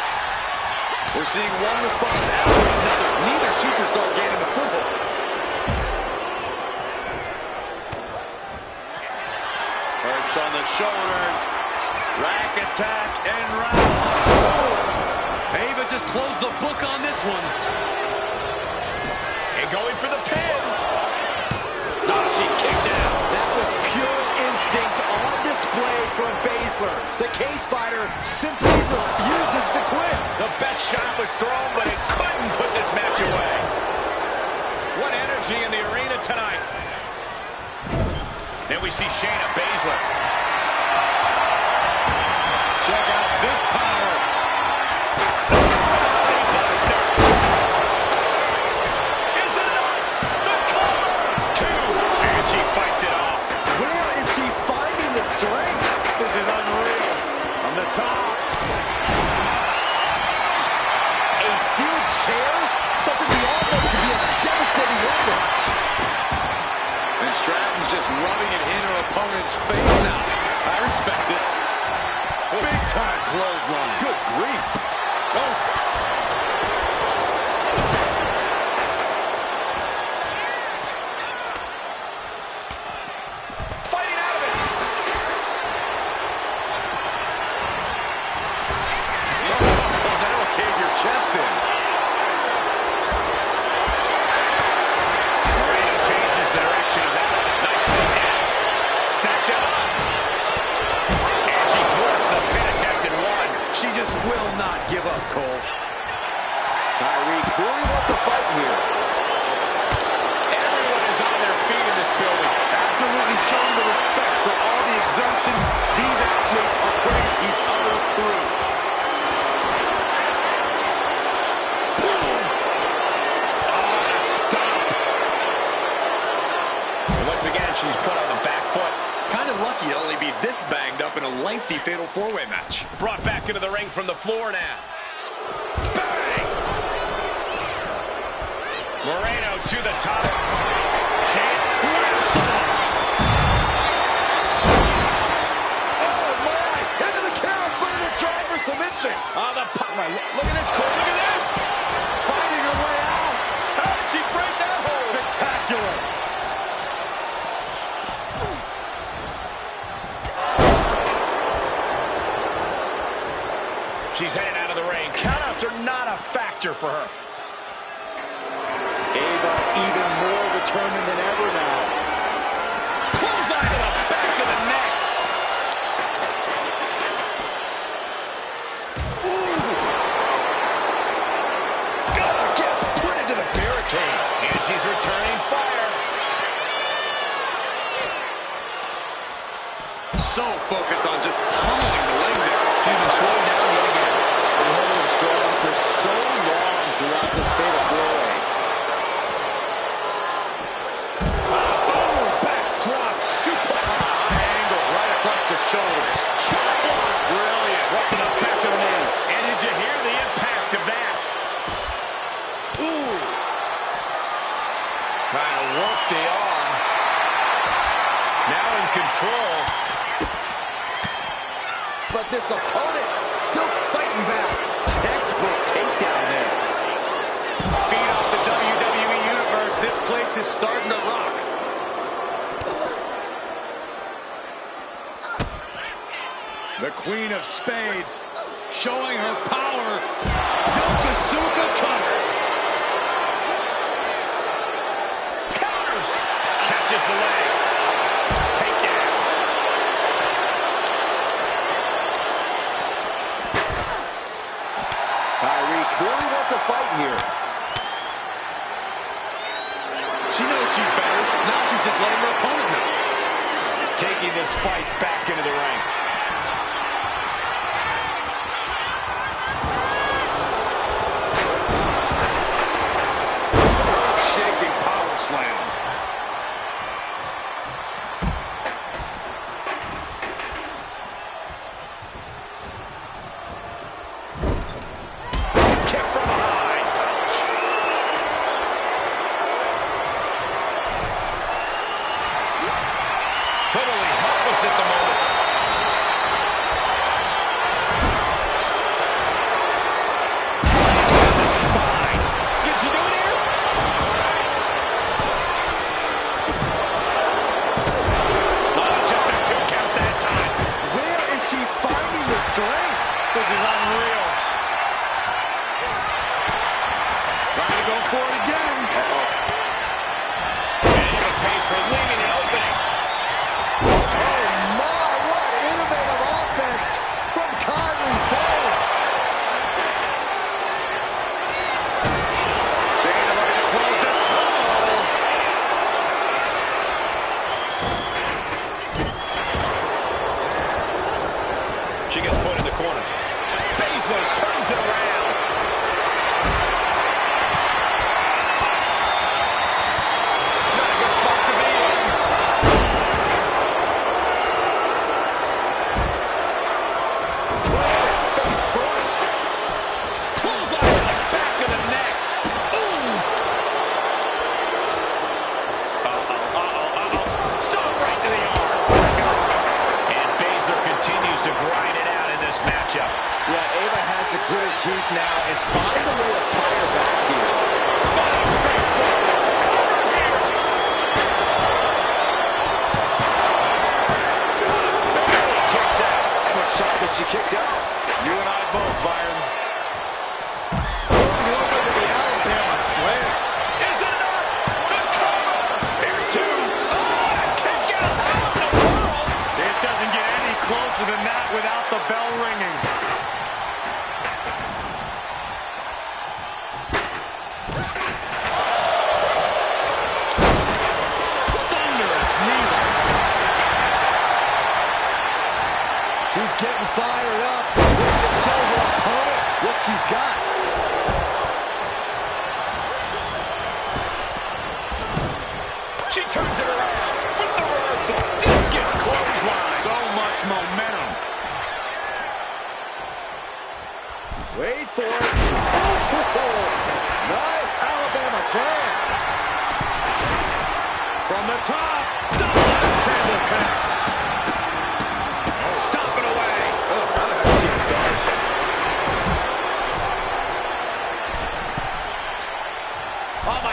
We're seeing one response after another. Neither superstar gaining the foothold. Perch on the shoulders. Rack attack and round. Ava just closed the book on this one. And going for the pin. Oh, she kicked out. That was pure instinct on display from Baszler. The cage fighter simply refuses to quit. The best shot was thrown, but it couldn't put this match away. What energy in the arena tonight. Then we see Shayna Baszler. Check out this power. Buster. Is it enough? The cover. 2. And she fights it off. Where is she finding the strength? This is unreal. On the top. A steel chair? Something we all know can be a devastating weapon. And Stratton's just rubbing it in her opponent's face now. I respect it. Big time clothesline. Good grief. Oh. Fighting out of it. Oh, that'll cave your chest in. Moreno changes direction. Nice takedowns. Stacked up. And she thwarts the pin attempt in one. She just will not give up, Cole. Kyrie clearly wants a fight here. Everyone is on their feet in this building. Absolutely showing the respect for all the exertion these athletes are putting each other through. Stop. And once again, she's put on the back foot. Kind of lucky to only be this banged up in a lengthy fatal four-way match. Brought back into the ring from the floor now. Bang! Moreno to the top. Oh, my. Into the camera, putting a try for submission. Oh, the pop. Look at this, Cole. Look at this. Finding her way out. How did she break that hold? Spectacular. She's headed out of the ring. Countouts are not a factor for her. Ava even more determined than ever now. Clothesline to the back of the neck. Gets put into the barricade. And she's returning fire. So focused on just pummeling the leg there. She's been slowed down yet again. Been holding strong for so long throughout this fatal four-way. Boom! Backdrop suplex. High angle right across the shoulders. Shot block. Brilliant. Right to the back of the knee. And did you hear the impact of that? Ooh. Trying to work the arm. Now in control. But this opponent still fighting back. Textbook takedown there. Feed off the WWE Universe. This place is starting to rock. The Queen of Spades showing her power. Yokosuka cutter. Counters. Catches the leg. Takedown. Kyrie clearly wants a fight here. She knows she's better. Now she's just letting her opponent know. Taking this fight back into the ring. Shaking power slam. Kick from behind. Totally helpless at the moment. Down the spine. Did she do it here? Oh, just a 2 count that time. Where is she finding the strength? This is unreal. Trying to go for it again. And the pace for leaving the opening. Oh my, what innovative offense from Kyrie Sane. Shayna ready to close this. She gets put in the corner. Baseline. teeth now and find a way to fire back here. Straight forward. Cover here. Barely kicks out. What shot that she kicked out? You and I both, Byron. Rolling over to the Alabama slam. Is it enough? The cover. Here's two. Oh, kick out. How in the world? It doesn't get any closer than that without the bell ringing. Thunderous knee lift. She's getting fired up, ready to show her opponent what she's got. She turns it around with the reversal. Discus clothesline. So much momentum. Wait for it. Oh, nice Alabama slam. From the top, double handle connects. Stop it away. Oh, I haven't seen stars. Oh, my.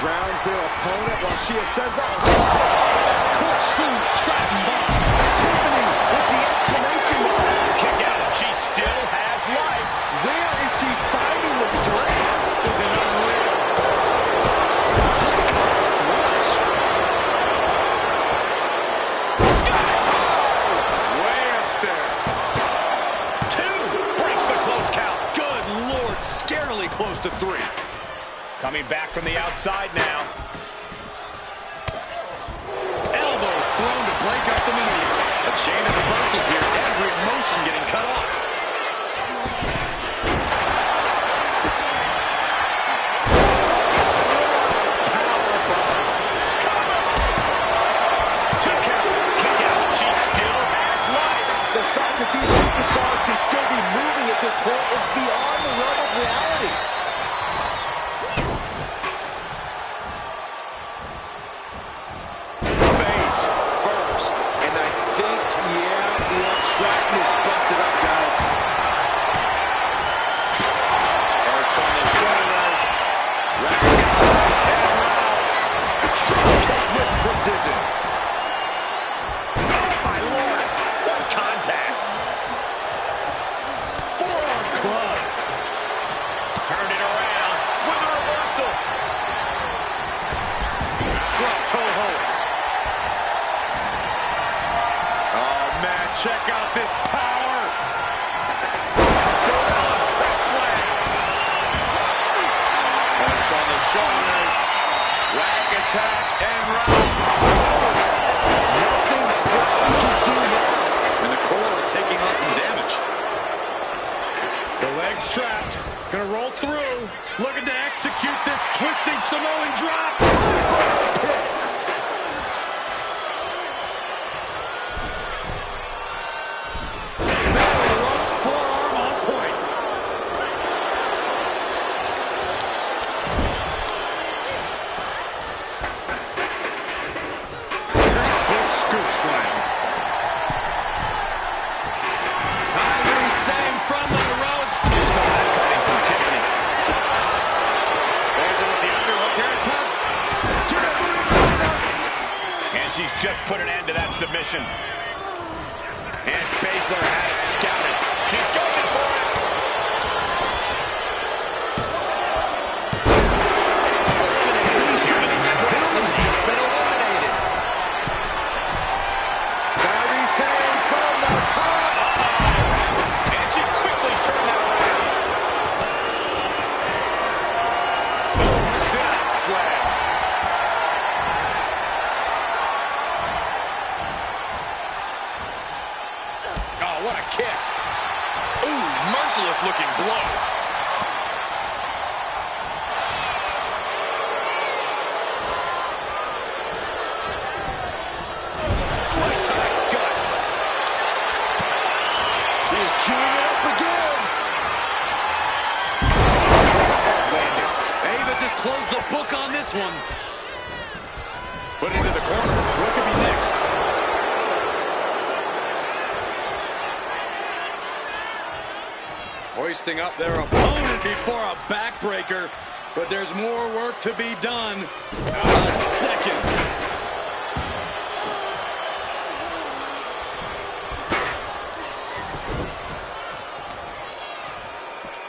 Grounds their opponent while she ascends up. Corkscrew, Stratton bomb. Tiffany with the exclamation mark. Kick out. She still has life. Where is she finding the strength? Is it unreal? Just caught a flush. Sky. Way up there. Two. Breaks the close count. Good Lord, scarily close to three. Coming back from the outside now. Elbow thrown to break up the maneuver. A chain of reversals here, every motion getting cut off. Two count. Kick out. She still has life. The fact that these superstars can still be moving at this point is beyond the realm of reality. Face first. And I think, yeah, the Stratton is busted up, guys. First on the shoulders. Rack attack and round. Kick with precision. Oh, my Lord. What contact. Forearm club. Turn it around with a reversal. Drop toe hold. Oh, man, check out this power. Press slam. Punch on the shoulders. Rack attack and round. Nothing Stratton can do now. And the core taking on some damage. The legs trapped. Gonna roll through. Looking to execute this twisting Samoan drop. Forearm on point. Textbook scoop slam. Kyrie Sane from the ropes. Here's some of that coming from Tiffany. There's it with the underhook. Here it comes. And she's just put an end to that submission. And Baszler had it scouted. She's going for it. Just been eliminated. Kyrie Sane from the top. And she quickly turned that around. Sit slam. Oh, what a kick. Ooh, merciless looking blow. close the book on this one. Put into the corner. What could be next? Hoisting up their opponent before a backbreaker. But there's more work to be done. A second.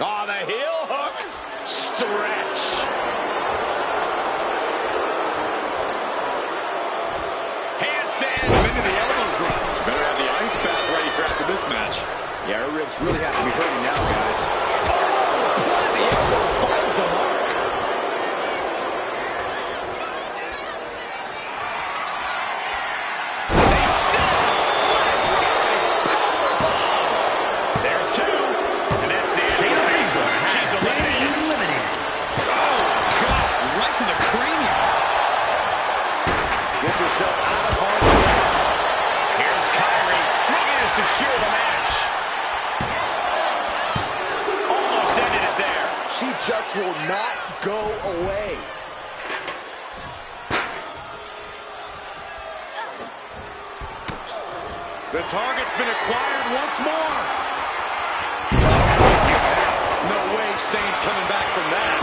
Oh, the heel hook. Stretch. Handstand. Into the elbow drop. Better have the ice bath ready for after this match. Yeah, her ribs really have to be hurting now, guys. Oh, the elbow finds the mark. Secure the match. Almost ended it there. She just will not go away. The target's been acquired once more. No way Sane's coming back from that.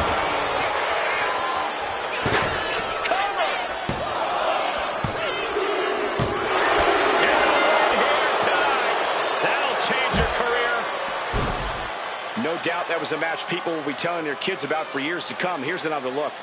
No doubt that was a match people will be telling their kids about for years to come. Here's another look.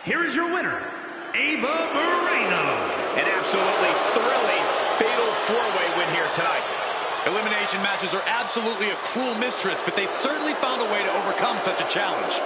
Here is your winner, Ava Moreno. An absolutely thrilling fatal four-way win here tonight. Elimination matches are absolutely a cruel mistress, but they certainly found a way to overcome such a challenge.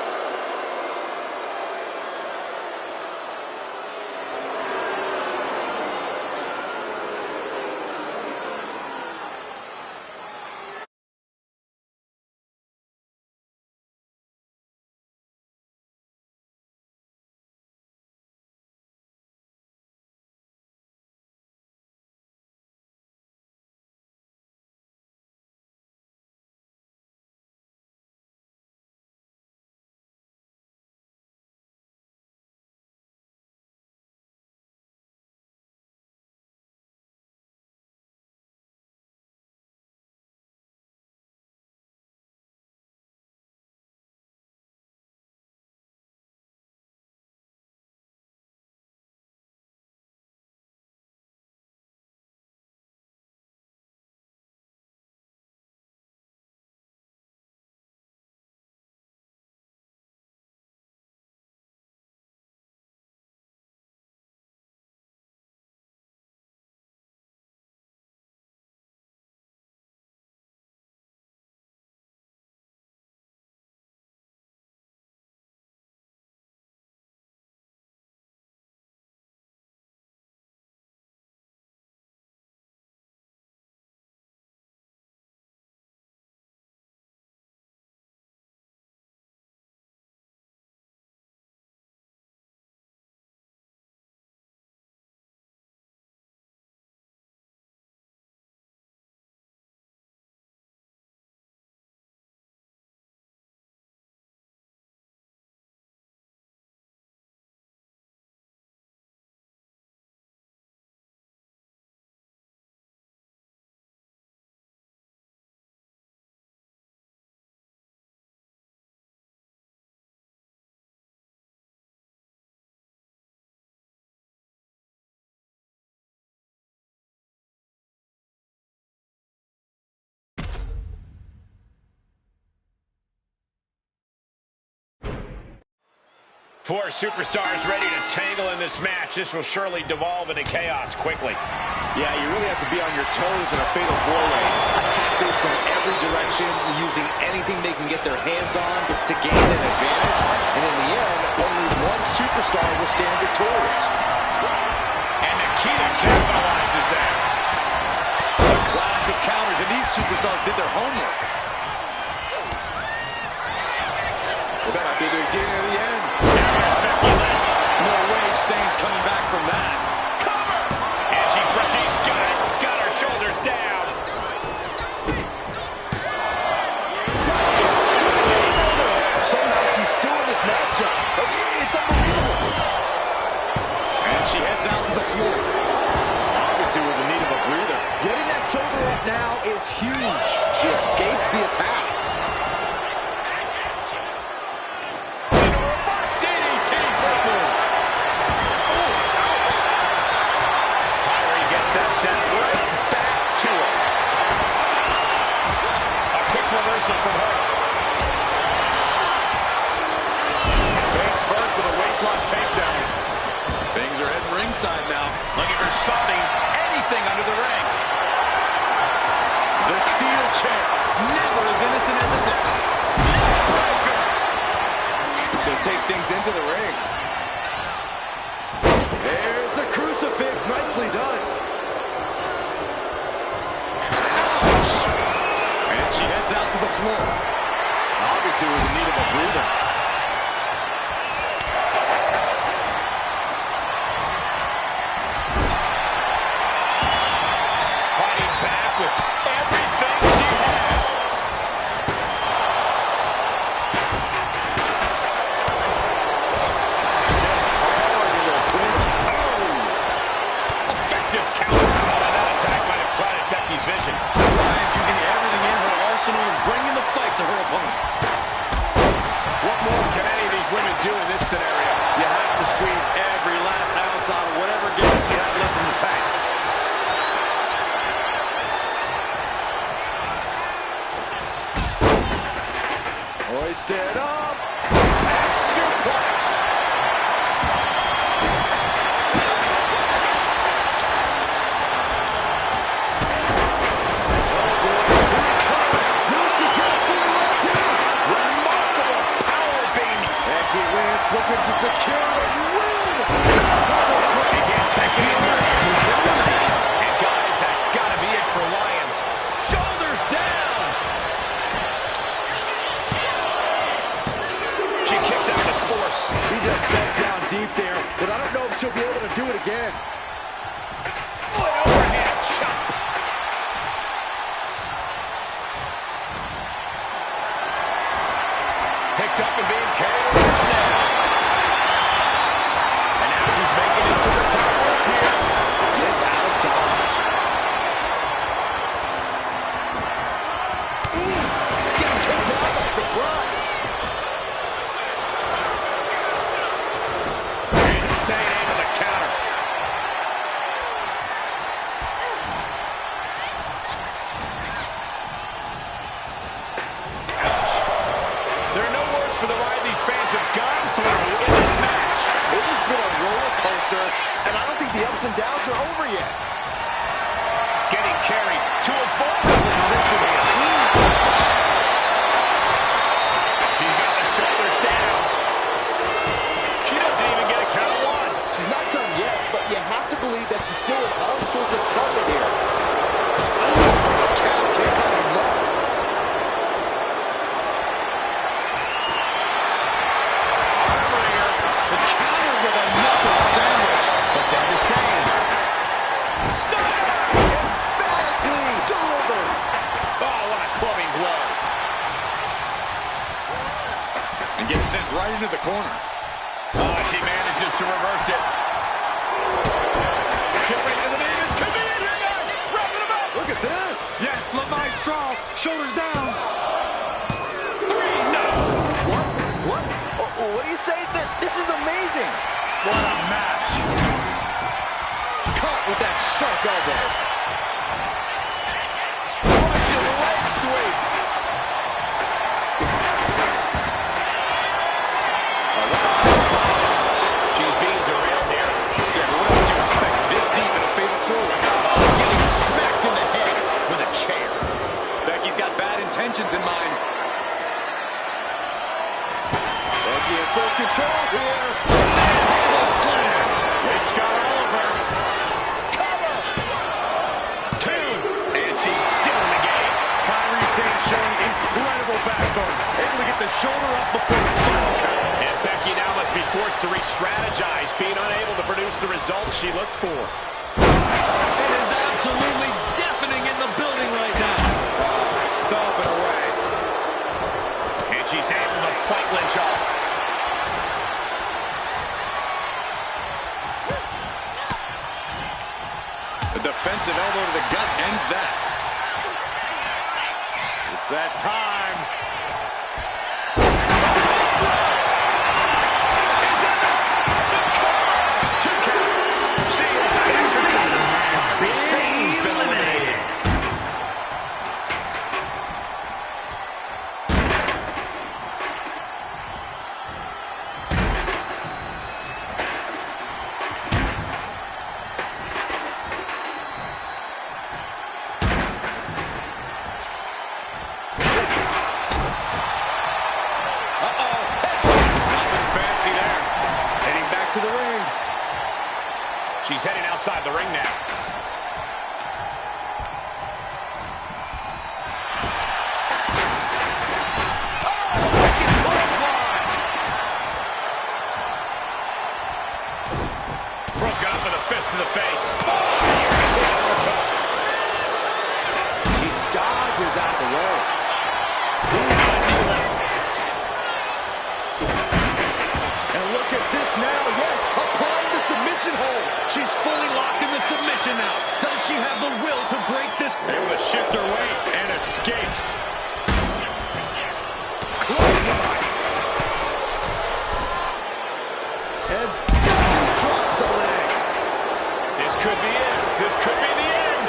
Four superstars ready to tangle in this match. This will surely devolve into chaos quickly. Yeah, you really have to be on your toes in a fatal four-way. Attackers from every direction, using anything they can get their hands on to gain an advantage. And in the end, only one superstar will stand victorious. And Nikita capitalizes that. A clash of counters, and these superstars did their homework. Well, that might be the beginning of the end. No way Sane's coming back from that. Cover! And she's got her shoulders down. Somehow she's still in this matchup. It's unbelievable. And she heads out to the floor. Obviously was in need of a breather. Getting that shoulder up now is huge. She escapes the attack. Reversal from her. Face first with a waistlock takedown. Things are heading ringside now. Looking for something, anything under the ring. The steel chair, never as innocent as it looks. She'll take things into the ring. There's a crucifix. Nicely done. She heads out to the floor. Obviously was in need of a breather. Fighting back with everything she has. Set hard into a pin. Oh! Effective counter. That attack might have clouded Becky's vision. Ryan's using everything in her arsenal and bringing the fight to her opponent. What more can any of these women do in this scenario? You have to squeeze every last ounce out of whatever gas you have left in the tank. Hoisted up. Back suplex. Looking to secure the win. Again, checking in there. And guys, that's got to be it for Lyons. Shoulders down. She kicks out with force. He just bent down deep there, but I don't know if she'll be able to do it again. Oh, an overhand chop. Picked up and being carried around now. Making it to the top rope here. Gets out of dodge. Getting kicked out by surprise. Insane into the counter. Ouch. There are no words for the ride these fans have gone through in this match. This has been a roller coaster, and I don't think the ups and downs are over yet. Getting carried to avoid the position here. She's got the shoulders down. She doesn't even get a count of one. She's not done yet, but you have to believe that she's still in all sorts of trouble here. The count can't be low. Gets sent right into the corner. Oh, she manages to reverse it. Shipping to the knee. This could be it here, guys. Wrapping him up. Look at this. Yes, Le Maestro. Shoulders down. 3, no. What? What do you say? This is amazing. What a match. Caught with that sharp elbow. Russian leg sweep. Watch this. showing incredible backbone. Able to get the shoulder up before the final count. And Becky now must be forced to re-strategize, being unable to produce the results she looked for. It is absolutely deafening in the building right now. Stomping away. And she's able to fight Lynch off. The defensive elbow to the gut ends that. It's that time. To the ring. She's heading outside the ring now. Broken up with a fist to the face. She dodges out of the way. And look at this now. Yes, applying the submission hold. She's fully locked in the submission now. Does she have the will to break this? Able to shift her weight and escapes. Clothesline. And Becky drops a leg. This could be it. This could be the end.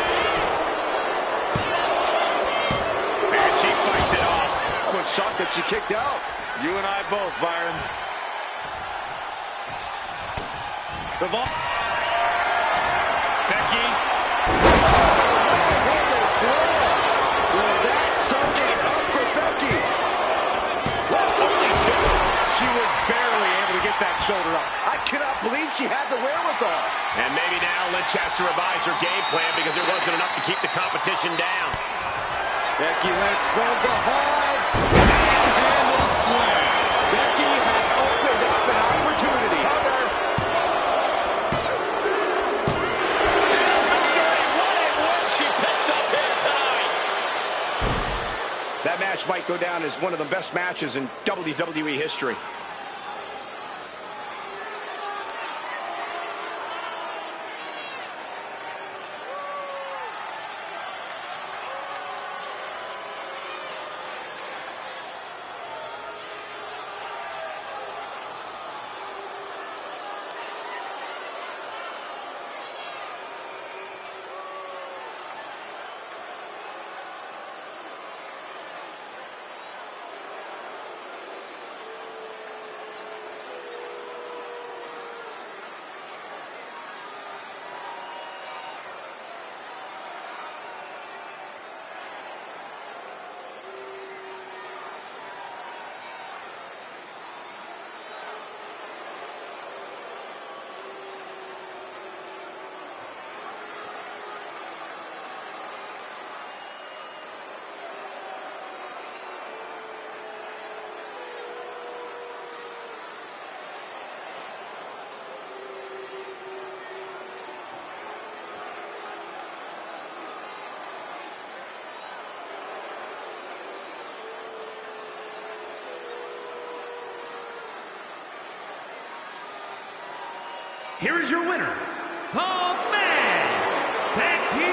And she fights it off. I was shocked that she kicked out. You and I both, Byron. Becky. Well, that sunk it up for Becky. Only two. She was barely able to get that shoulder up. I cannot believe she had the wherewithal. And maybe now Lynch has to revise her game plan because it wasn't enough to keep the competition down. Becky Lynch from behind. Handle slam. Becky has opened up an opportunity. That match might go down as one of the best matches in WWE history. Here is your winner, the man, Becky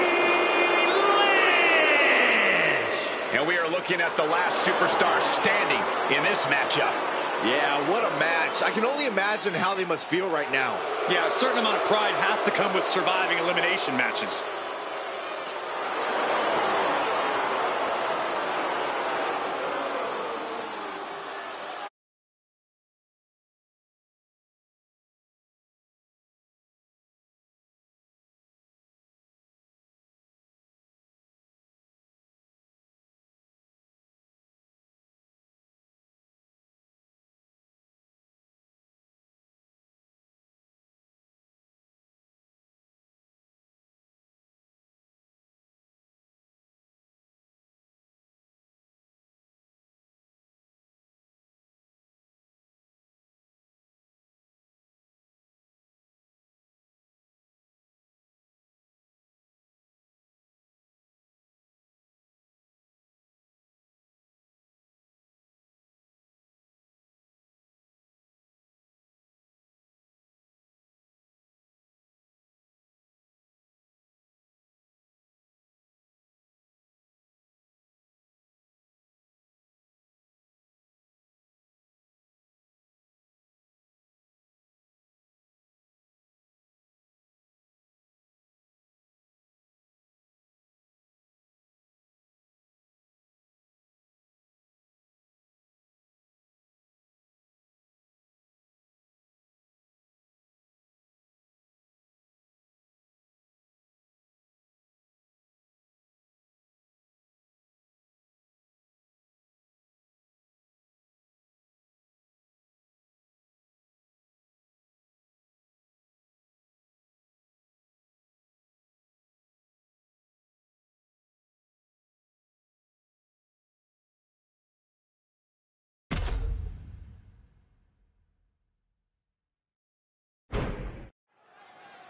Lynch. And we are looking at the last superstar standing in this matchup. Yeah, what a match. I can only imagine how they must feel right now. Yeah, a certain amount of pride has to come with surviving elimination matches.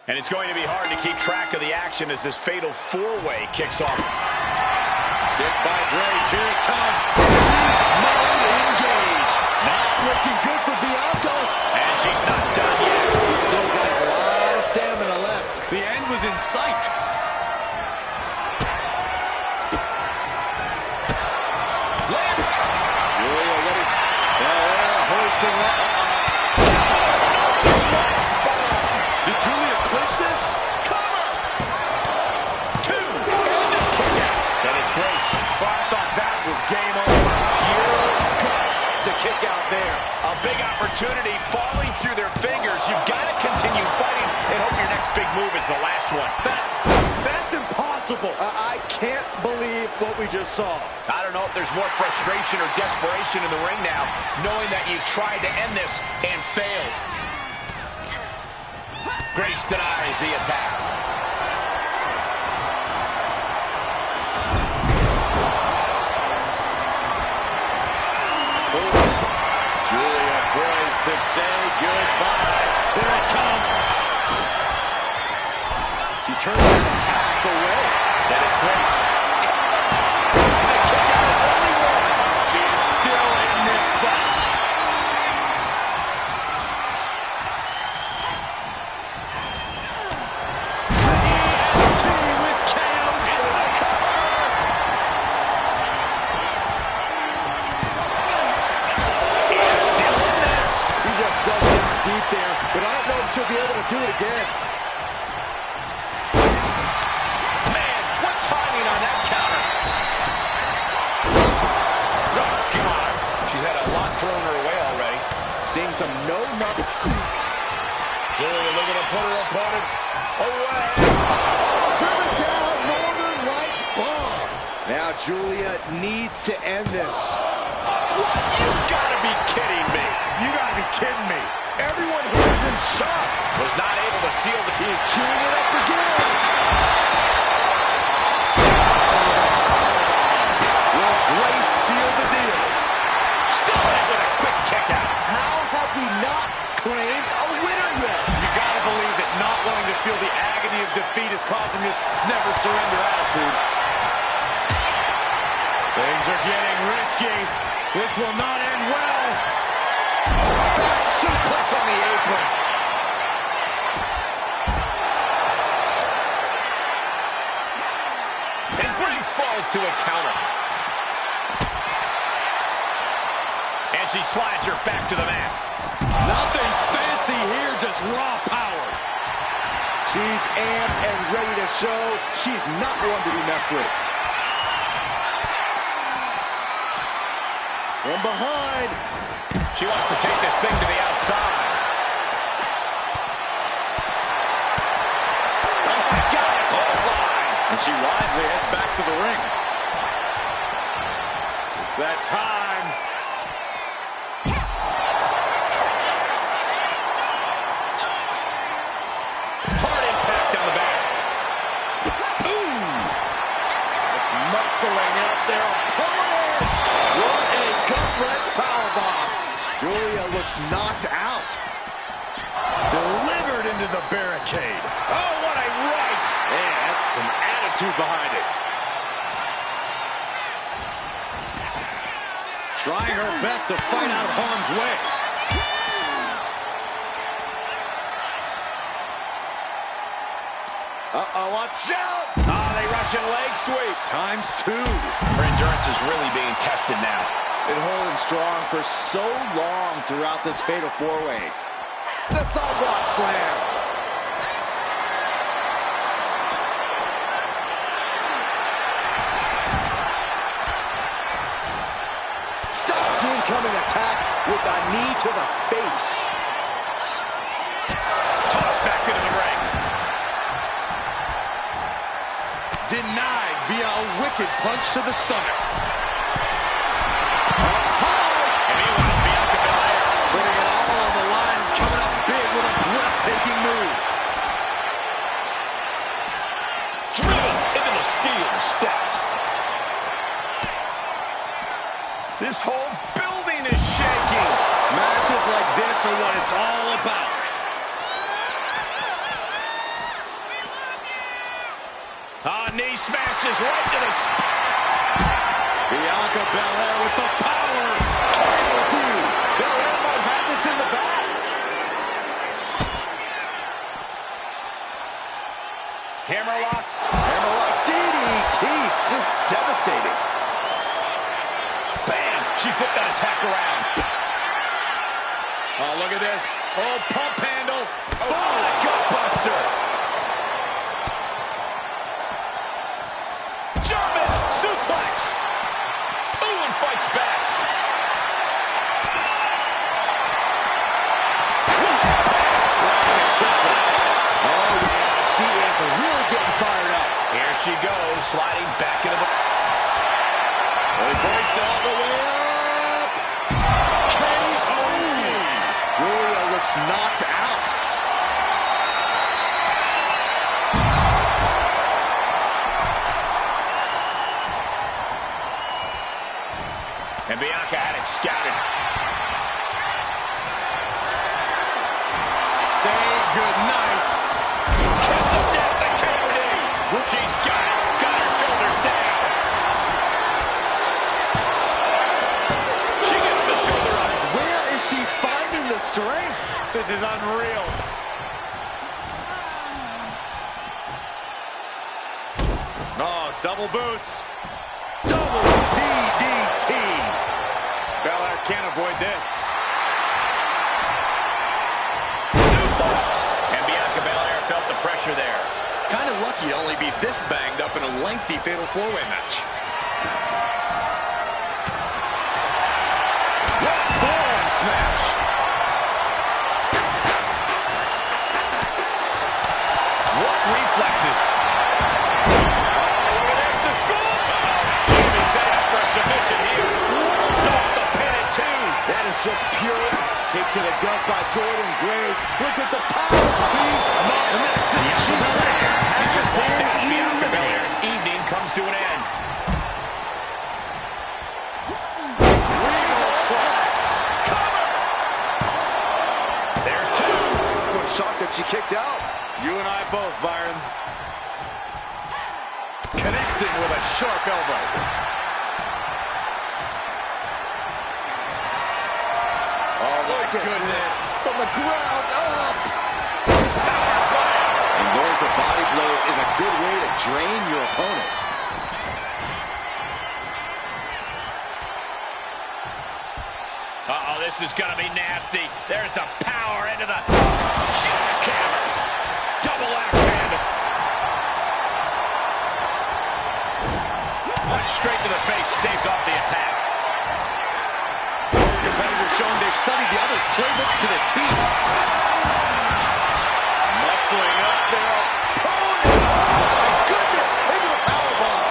And it's going to be hard to keep track of the action as this fatal four-way kicks off. Kick by Grace. Here it comes. Beast mode engaged. Not looking good for Bianca. And she's not done yet. She's still got a lot of stamina left. The end was in sight. Julia ready. They're hoisting up. Did Julia clinch this? Cover! Two! And a kick out. That is Grace. Oh, I thought that was game over. Pure guts to kick out there. A big opportunity falling through their fingers. You've got to continue fighting and hope your next big move is the last one. That's impossible. I can't believe what we just saw. I don't know if there's more frustration or desperation in the ring now, knowing that you've tried to end this and failed. Grace denies the attack. Julia poised to say goodbye. Here it comes. She turns that attack away. That is Grace. The kick out of only one. She is still in this fight. EST with KO. And the cover. He is still in this. She just dug down deep there, but I don't know if she'll be able to do it again. Man, what timing on that counter. Oh, God. She's had a lot thrown her way already. Seeing some no-nuts. Julia looking to put her opponent away. Driven down, Northern Lights bomb. Now Julia needs to end this. What? You've got to be kidding me. You gotta be kidding me. Everyone here is in shock. Was not able to seal the He's queuing it up again. Will Grace seal the deal? Still in with a quick kick out. How have we not claimed a winner yet? You gotta believe that not wanting to feel the agony of defeat is causing this never surrender attitude. Things are getting risky. This will not end well. Suplex on the apron. And Grace falls to a counter. And she slides her back to the mat. Nothing fancy here, just raw power. She's amped and ready to show she's not one to be messed with. From behind. She wants to take this thing to the outside. Oh, my God, a clothesline. And she wisely heads back to the ring. It's that time. Hard impact on the back. Ooh! Muscling out their opponent. What a gut-wrench powerbomb. Julia looks knocked out. Delivered into the barricade. Oh, what a right! Man, that's some attitude behind it. Trying her best to fight out of harm's way. Uh-oh, watch out! They Russian leg sweep. Times two. Her endurance is really being tested now. Been holding strong for so long throughout this fatal four-way. The sidewalk slam. Stops the incoming attack with a knee to the face. Tossed back into the ring. Denied via a wicked punch to the stomach. And meanwhile, Bianca Belair Putting it all on the line and coming up big with a breathtaking move. driven into the steel steps. This whole building is shaking. Matches like this are what it's all about. knee smashes right to the spine. Bianca Belair with the power. KOD. Belair might have this in the bag. Hammerlock. Hammerlock DDT. Just devastating. Bam! She flipped that attack around. Oh, look at this. Oh, pump handle. Oh, gutbuster. German suplex. Ooh, and fights back. Oh, yeah. She is really getting fired up. Here she goes, sliding back into the... He's hoisted all the way up. KO. Julia looks knocked out. And Bianca had it scouted. Say goodnight. Kiss of death to KOD. She's got it. Got her shoulders down. She gets the shoulder up. Where is she finding the strength? This is unreal. Oh, double boots. Double DDT. Belair can't avoid this. Suplex. And Bianca Belair felt the pressure there. Kind of lucky to only be this banged up in a lengthy fatal four-way match. Forearm smash. What reflexes. Oh, look at this. The score. Jamie set up for a submission here. Rolls off the pin at two. That is just pure kick to the gut by Jordan Graves. Look at the power. He's not. And that's it. She's there. And just like that, Bianca Belair's evening comes to an end. There's two. I'm shocked that she kicked out. You and I both, Byron. Connecting with a sharp elbow. Oh, my goodness. From the ground up. Power slam. And going for body blows is a good way to drain your opponent. Uh-oh, this is going to be nasty. There's the power into the jackhammer. Double axe handle. Punch straight to the face, stays off the attack. Competitors showing they've studied the other's playbooks to the team. Muscling up their opponent. Oh, my goodness. Into the powerbomb.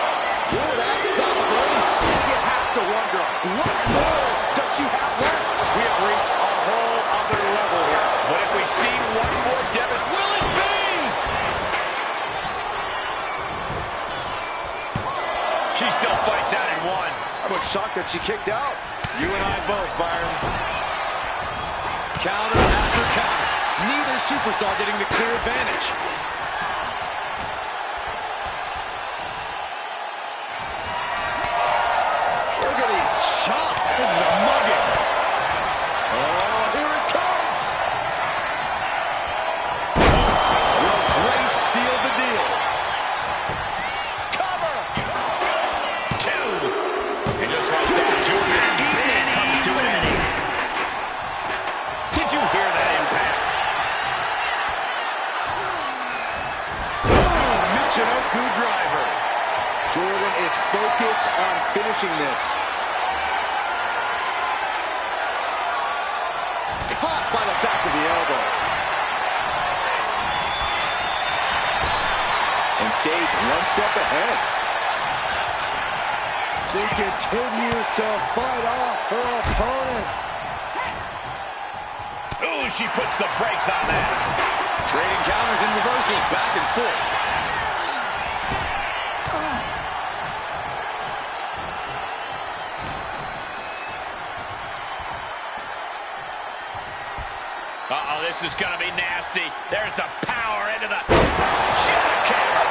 Will that stop Grace? You have to wonder, what more does she have left? We have reached a whole other level here. But if we see one more devastation, will it be? She still fights out in one. I was shocked that she kicked out. You and I both, Byron. Counter after counter. Neither superstar getting the clear advantage. Look at these shots. This is a mugging. Oh, here it comes. Will Grace seal the deal? Cover. Two. And just like that, Julia's evening comes to an end. Did you hear that impact? Michinoku driver. Jordan is focused on finishing this. Caught by the back of the elbow. And stays one step ahead. She continues to fight off her opponent. Ooh, she puts the brakes on that. Trading counters and reversals back and forth. Uh-oh, this is going to be nasty. There's the power into the jackhammer.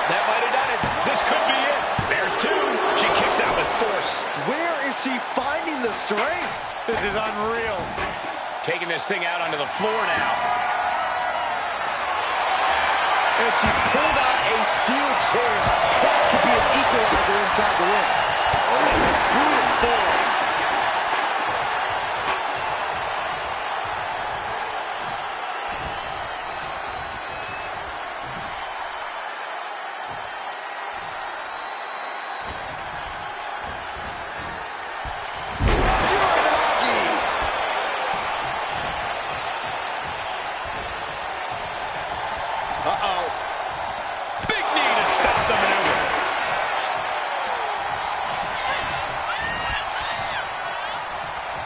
That might have done it. This could be it. There's two. She kicks out with force. Where is she finding the strength? This is unreal. Taking this thing out onto the floor now. And she's pulled out a steel chair. That could be an equalizer inside the ring. Brutal form. Uh-oh. Big knee to stop the maneuver.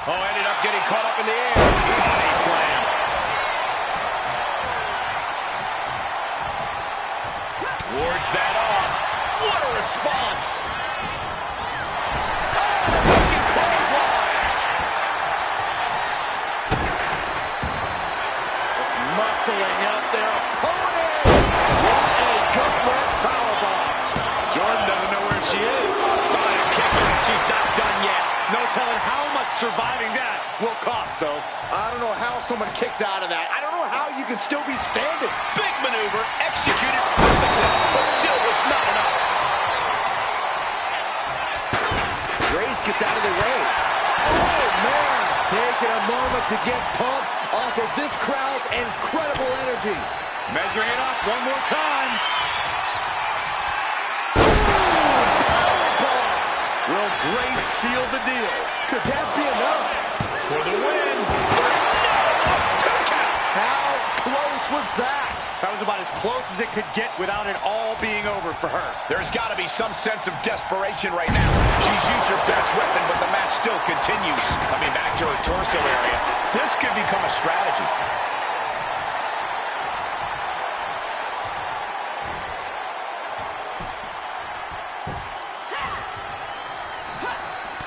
Oh, ended up getting caught up in the air. Body slam. Wards that off. What a response. Oh, looking clothesline. Muscling out their opponent. What a good wrench powerbomb. Jordan doesn't know where she is. What a kick out. She's not done yet. No telling how much surviving that will cost, though. I don't know how someone kicks out of that. I don't know how you can still be standing. Big maneuver, executed perfectly, but still was not enough. Grace gets out of the way. Oh, man. Taking a moment to get pumped off of this crowd's incredible energy. Measuring it up one more time. Will Grace seal the deal? Could that be enough? For the win. No! 2 count. How close was that? That was about as close as it could get without it all being over for her. There's got to be some sense of desperation right now. She's used her best weapon, but the match still continues. Coming back to her torso area. This could become a strategy.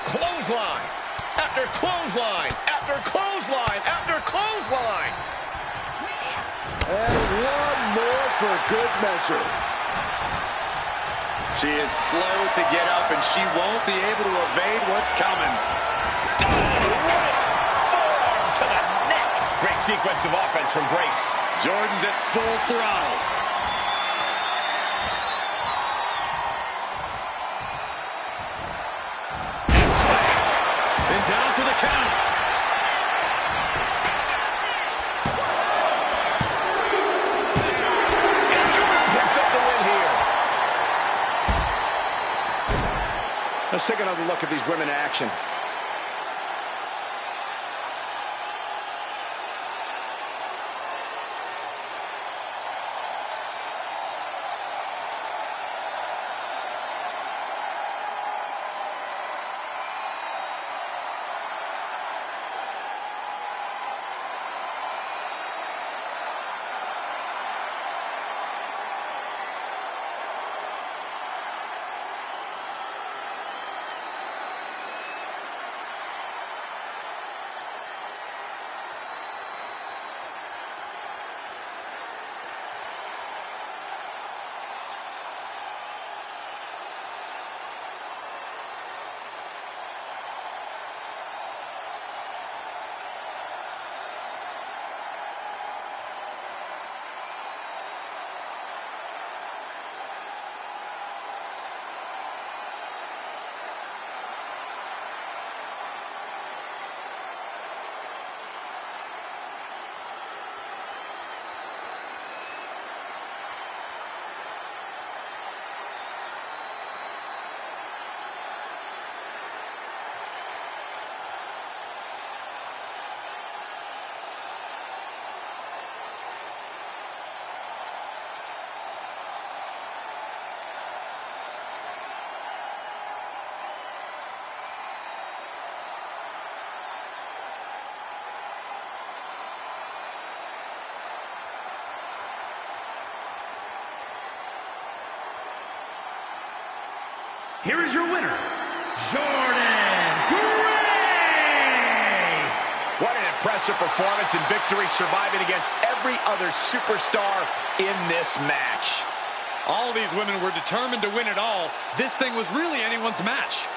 Clothesline. After clothesline. After clothesline. After clothesline. And one more for good measure. She is slow to get up, and she won't be able to evade what's coming. Right forearm to the neck. Great sequence of offense from Grace. Jordan's at full throttle. And slam. And down for the count. And Jordan picks up the win here. Let's take another look at these women in action. Here is your winner, Jordan Grace. What an impressive performance and victory, surviving against every other superstar in this match. All these women were determined to win it all. This thing was really anyone's match.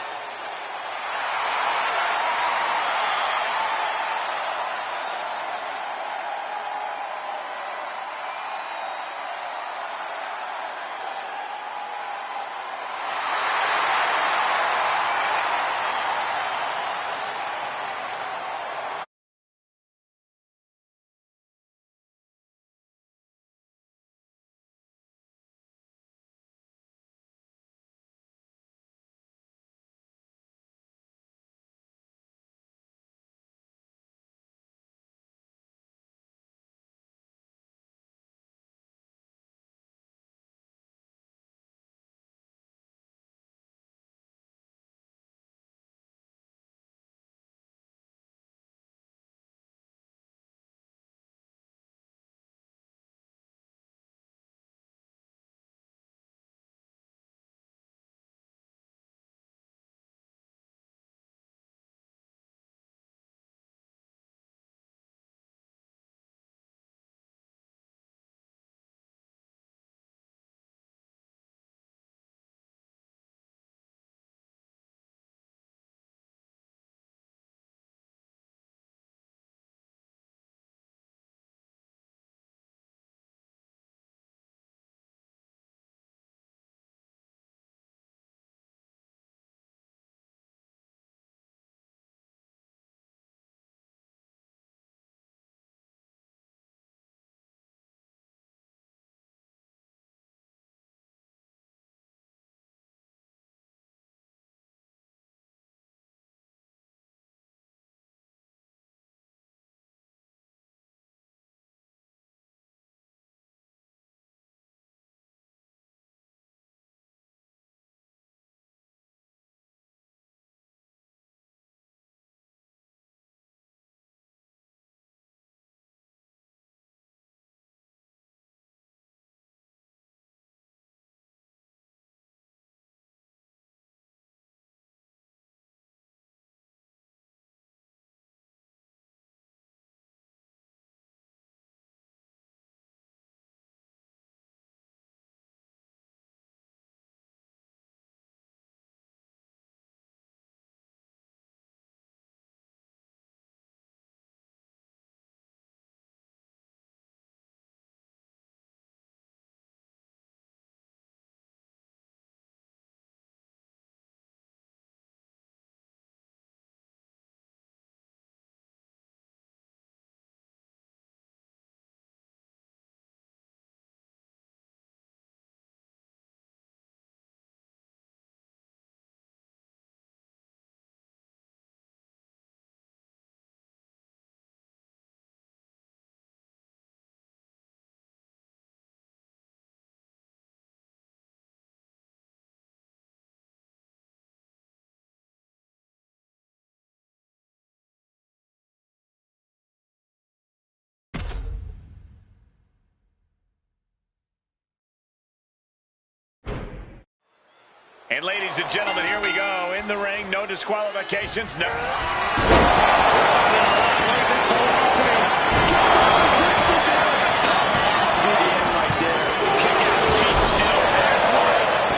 And ladies and gentlemen, here we go. In the ring, no disqualifications, no.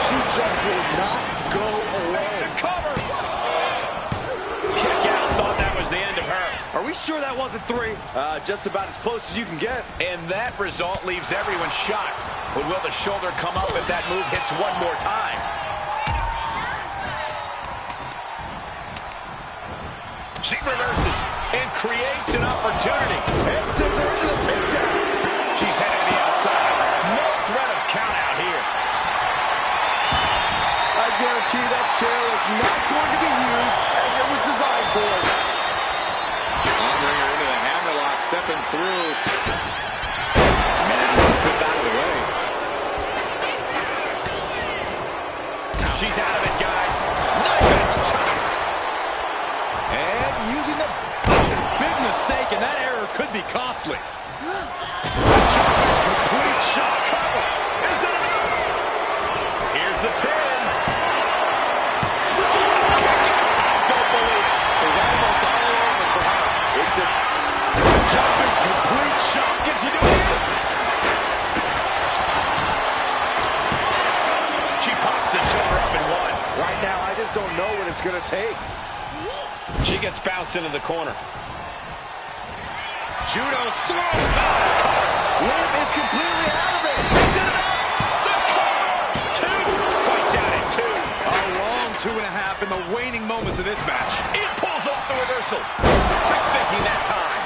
She just will not go away. Cover. Kick out. Thought that was the end of her. Are we sure that wasn't 3? Just about as close as you can get. And that result leaves everyone shocked. But will the shoulder come up if that move hits one more time? She reverses and creates an opportunity. And sends her into the takedown. She's headed to the outside. No threat of count out here. I guarantee that chair is not going to be used as it was designed for. Honoring her into the hammerlock, stepping through. Man, just slipped out of the way. She's out of it, guys. Knife edge chop. And using the big mistake, and that error could be costly. Complete shot cover. Is it enough? Here's the pin. I don't believe it. It was almost all over for her. It took jumping complete shock. Can she do it? just don't know what it's going to take. She gets bounced into the corner. Judo throw. Liv is completely out of it. Is it up? The cover. Two. Fights out at two. A long 2.5 in the waning moments of this match. It pulls off the reversal. Quick thinking that time.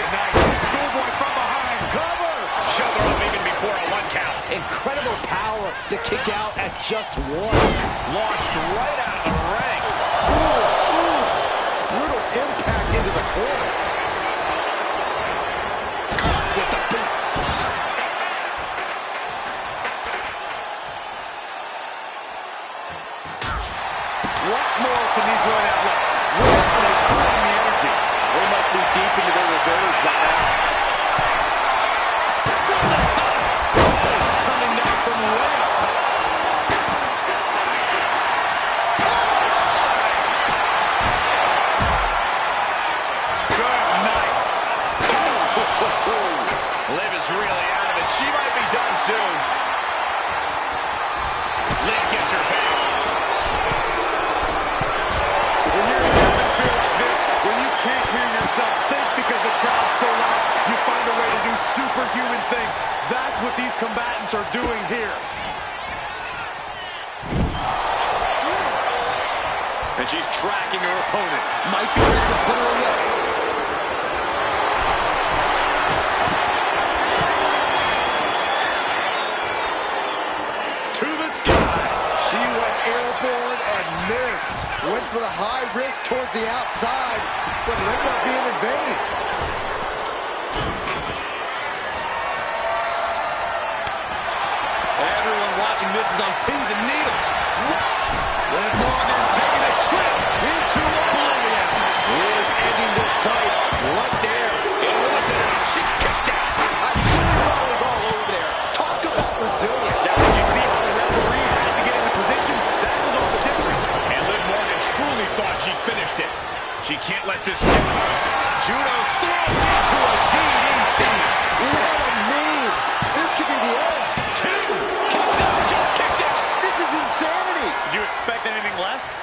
Nice. Schoolboy from behind. Cover. Shoulder up even before a 1 count. Incredible power to kick out at just one. Launched right out of the ring. Ooh. Brutal impact into the corner. With the boot. What more can these run out like? Where are they pulling the energy? They must be deep into their reserves by now. From the top. Coming down from way up top. Good night. Liv is really out of it. She might be done soon. Liv gets her back. When you're in an atmosphere like this, where you can't hear yourself think because the crowd's so loud, you find a way to do superhuman things. That's what these combatants are doing here. And she's tracking her opponent. Might be ready to put her away. To the sky. She went airborne and missed. Went for the high risk towards the outside, but it ended up being in vain. Everyone watching this is on pins and needles. Liv Morgan taking a trip into oblivion. Liv ending this fight right there. It wasn't enough. She kicked out. I truly thought it was all over there. Talk about resilience. Now, did you see how the referee had to get into position? That was all the difference. And Liv Morgan truly thought she finished it. She can't let this go. Judo thrown into a DDT. What a move. This could be the end. Two. Kicks out. Just kicked out. This is insanity. Did you expect anything less?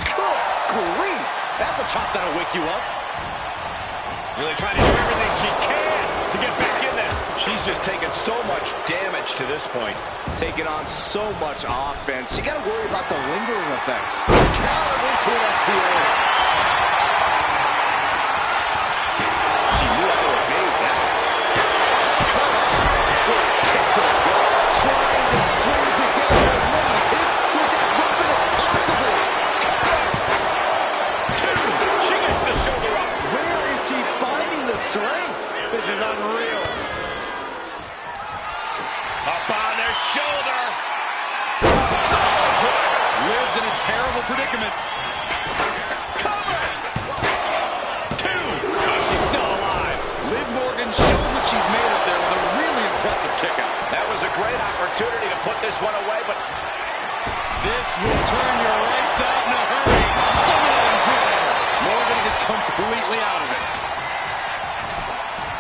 Good grief. That's a chop that'll wake you up. Really trying to do everything she can to get back in this. She's just taken so much damage to this point. Taking on so much offense. You got to worry about the lingering effects. Countered into an STA. She knew how to evade that. Cut off. With a kick to the gut. Trying to string together as many hits with that weapon as possible. Two. She gets the shoulder up. Where is she finding the strength? This is unreal. Up on their shoulder. Solid driver. Liv's in a terrible predicament. Cover. Two. Oh, she's still alive. Liv Morgan showed what she's made up there with a really impressive kick out. That was a great opportunity to put this one away, but This will turn your lights out in a hurry. Summoning drive. Morgan is completely out of it.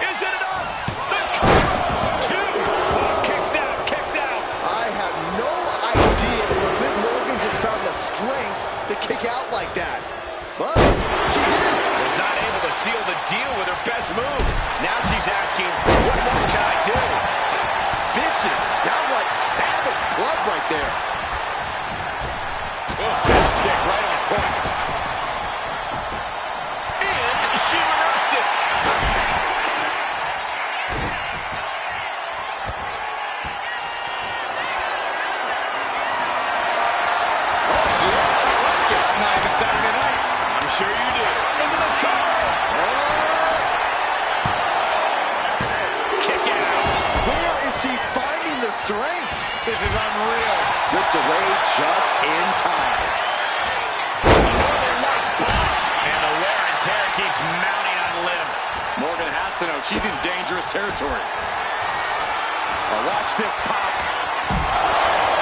is it enough? The cover. Two. Oh, kicks out. Kicks out. I have no idea where Liv Morgan just found the strength to kick out like that. But she did it. Was not able to seal the deal with her best move. Now she's asking, what more can I do? Vicious, downright savage club right there. Oh, fast kick right on point. And she reversed it. It's not even Saturday night. I'm sure you do. Into the cover. Kick out. Where is she finding the strength? This is unreal. Slips away just in time. Northern Lights pop. And the wear and tear keeps mounting on Liv. Morgan has to know she's in dangerous territory. Now watch this pop.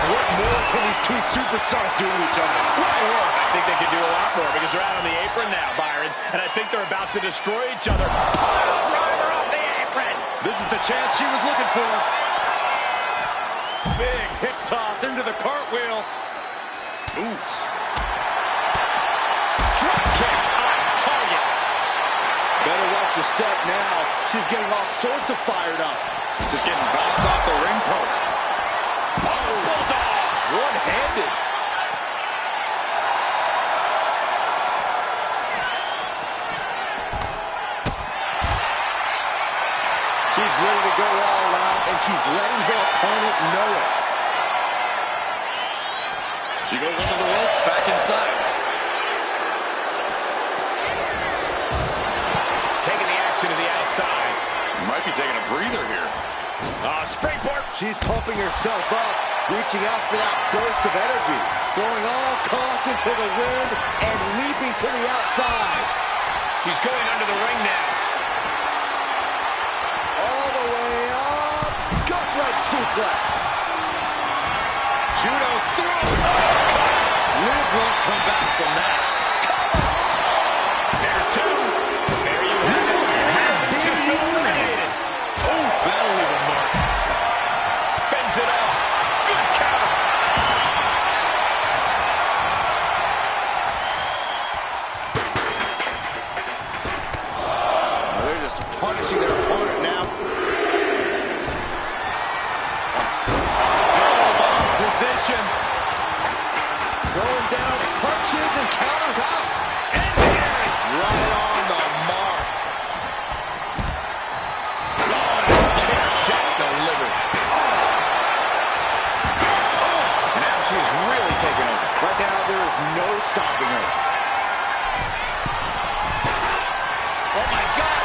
What more can these two superstars do to each other? What more? I think they could do a lot more because they're out on the apron now, Byron. And I think they're about to destroy each other. Pile driver off the apron. This is the chance she was looking for. Big hip toss into the cartwheel. Ooh. Drop kick on target. Better watch your step now. She's getting all sorts of fired up. Just getting bounced off the ring post. Oh, bulldog. One-handed. She's ready to go all out, and she's letting her opponent know it. She goes under the ropes, back inside. Taking the action to the outside. Might be taking a breather here. Springboard. She's pumping herself up, reaching out for that burst of energy, throwing all caution to the wind and leaping to the outside. She's going under the ring now. All the way up, gut-wrench suplex. Judo throw. Liv won't come back from that. There's two. There you have it. And she's been eliminated. Oh, that'll leave a mark. Fends it off. Good counter. They're just punishing their opponent now. Elbow position. Throwing down punches and counters out. And there. Right on the mark. Chair shot delivered. And now she is really taking over. Right now, there is no stopping her. Oh, my God.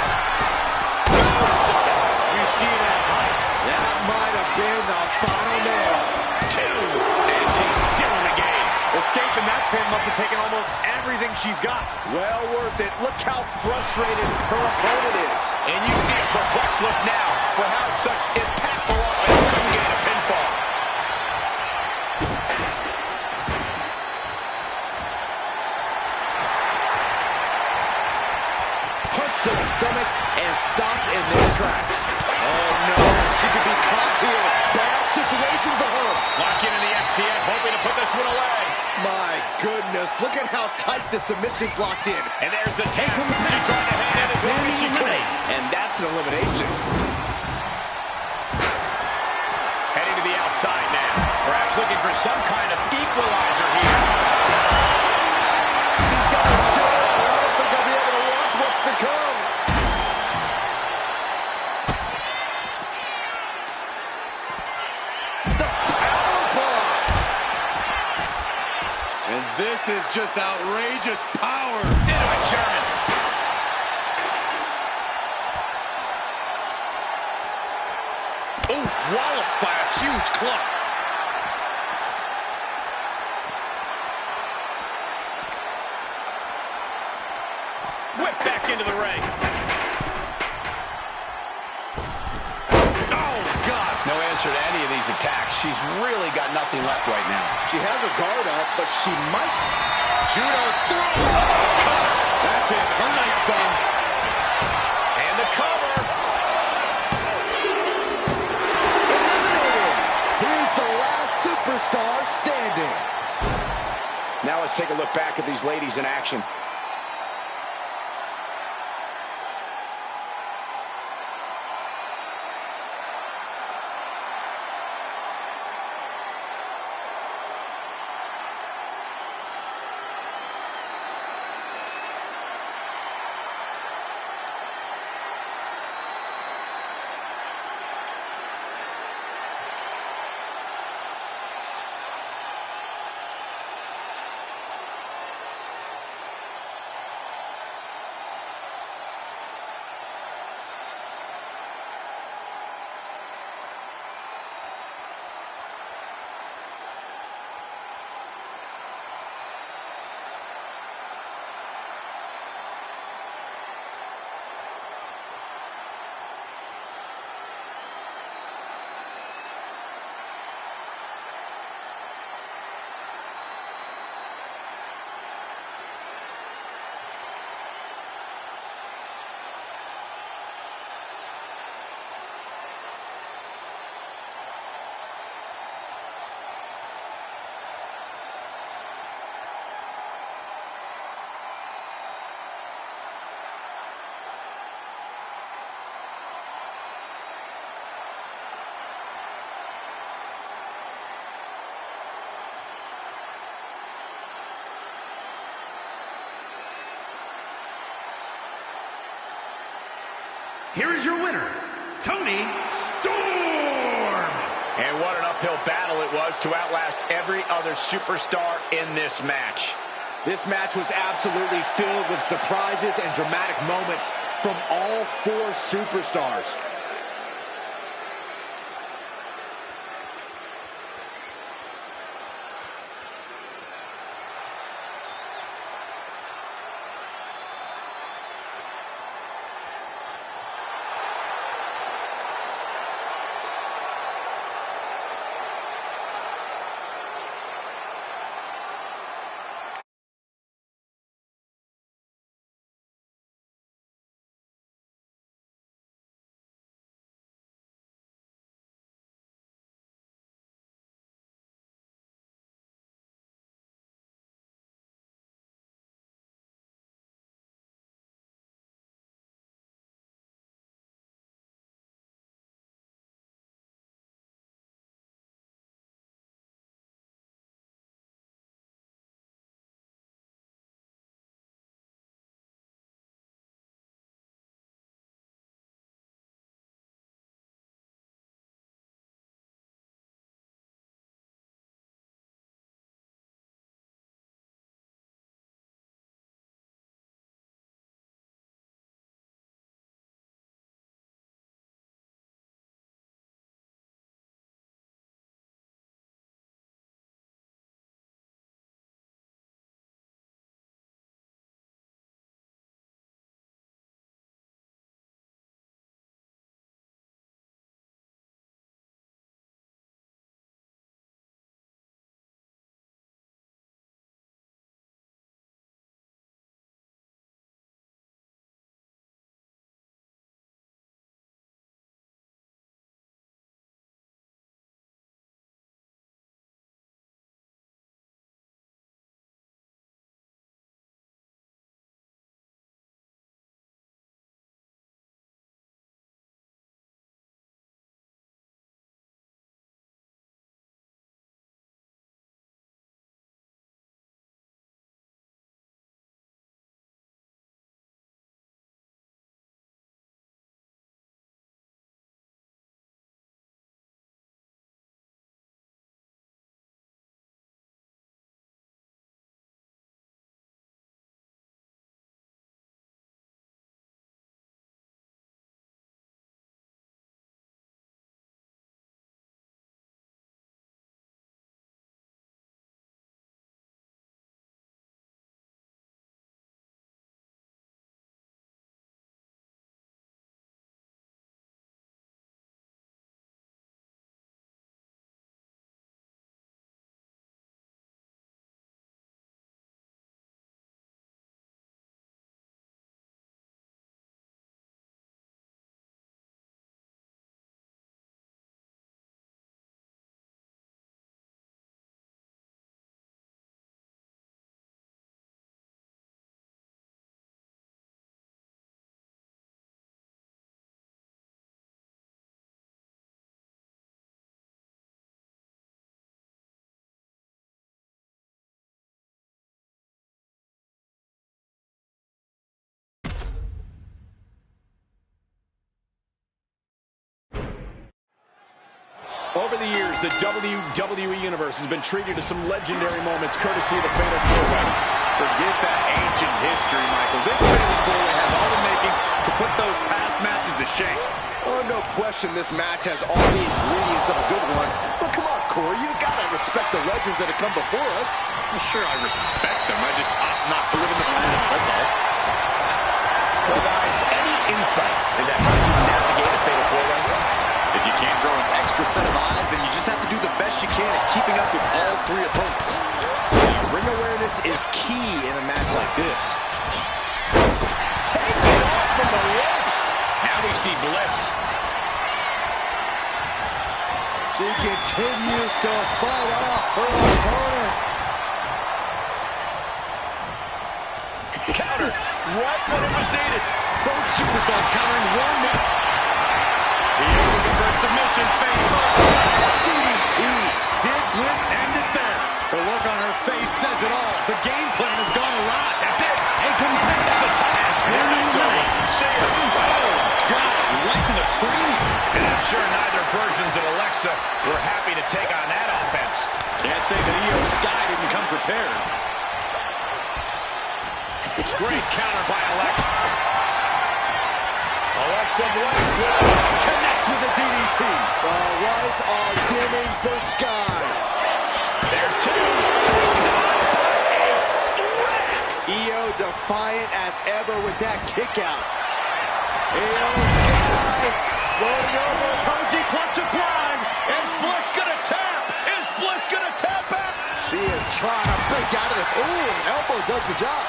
You see that height? That might have been the final nail. Two. And she's still in the game. Escaping that pin must have taken almost everything she's got. Well worth it. Look how frustrated her opponent is. And you see a perplexed look now for how such impactful offense couldn't get a pinfall. Punch to the stomach and stopped in their tracks. Oh no, she could be caught here. Bad situation for her. Lock in the STF, hoping to put this one away. My goodness, look at how tight the submission's locked in. And there's the tap. She tried to hang in as long as she could. And that's an elimination. Heading to the outside now. Perhaps looking for some kind of equalizer here. She's got a show. I don't think I'll be able to watch what's to come. The powerbomb. And this is just outrageous power. Into a German. Oh, walloped by a huge club. Whip back into the ring. Oh, God. No answer to any of these attacks. She's really got nothing left right now. She has her guard up, but she might. Judo throw. That's it. Her night's done. And the cover. Eliminated. Here's the last superstar standing. Now let's take a look back at these ladies in action. here is your winner, Tony Storm. And what an uphill battle it was to outlast every other superstar in this match. This match was absolutely filled with surprises and dramatic moments from all four superstars. Over the years, the WWE Universe has been treated to some legendary moments courtesy of the Fatal 4-Way. Forget that ancient history, Michael. This Fatal 4-Way has all the makings to put those past matches to shame. Oh, no question this match has all the ingredients of a good one. But come on, Corey, you gotta respect the legends that have come before us. Well, sure, I respect them. I just opt not to live in the past, that's all. Well, guys, any insights into how you navigate a Fatal 4-Way? If you can't grow an extra set of eyes, then you just have to do the best you can at keeping up with all three opponents. Yeah, ring awareness is key in a match like this. Take it off from the ropes. Now we see Bliss. She continues to fight off her opponent. Counter right when it was needed. Both superstars countering one minute. The reverse submission, face first. DDT. Did Bliss end it there? The look on her face says it all. The game plan has gone awry. That's it. And comes back to the top. Here we go. See ya. Oh, God. Great counter by Alexa. Alexa Bliss connects with a DDT. The lights are dimming for Sky. There's two. He's on by a thread. Io defiant as ever with that kick out. Io Sky rolling over. Purgy clutch applied. Is Bliss gonna tap? Is Bliss gonna tap out? She is trying to break out of this. Ooh, an elbow does the job.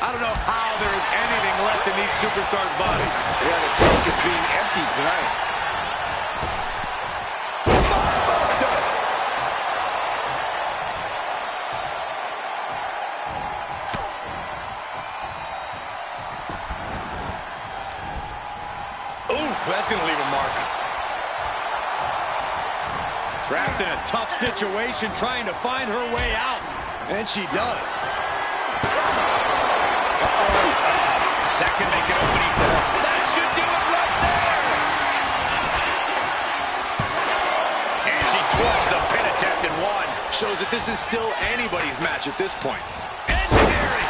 I don't know how there is anything left in these superstars' bodies. Yeah, the tank is being emptied tonight. Spinebuster. Ooh, that's going to leave a mark. Trapped in a tough situation, trying to find her way out. And she does. That can make an opening for her. That should do it right there. And she thwarts the pin attempt in one. Shows that this is still anybody's match at this point. Engineering.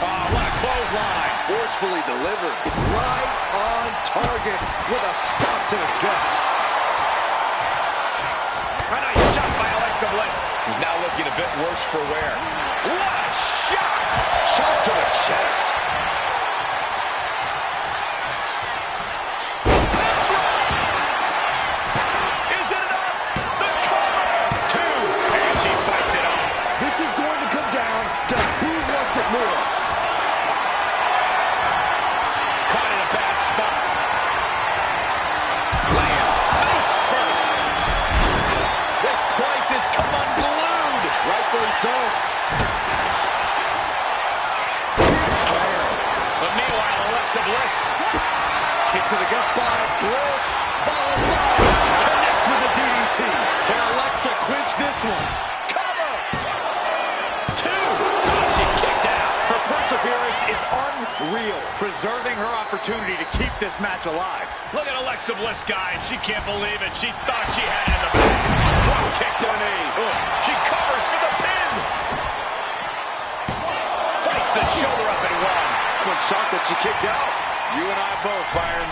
Oh, what a clothesline. Forcefully delivered. Right on target with a stop to the gut. A nice shot by Alexa Bliss. She's now looking a bit worse for wear. What a shot! Shot to the chest. Is it enough? The cover! Two, and she fights it off. This is going to come down to who wants it more. Caught in a bad spot. Lands face first. This place has come unglued. Rightfully so. But meanwhile, Alexa Bliss. Kick to the gut by Bliss. Followed by Connects with a DDT. Can Alexa clinch this one? Cover. Two. Oh, she kicked out. Her perseverance is unreal, preserving her opportunity to keep this match alive. Look at Alexa Bliss, guys. She can't believe it. She thought she had it in the back. Drop kick to the knee. She covers for the pin. Fights the shoulder up and one. one shocked that she kicked out. You and I both, Byron.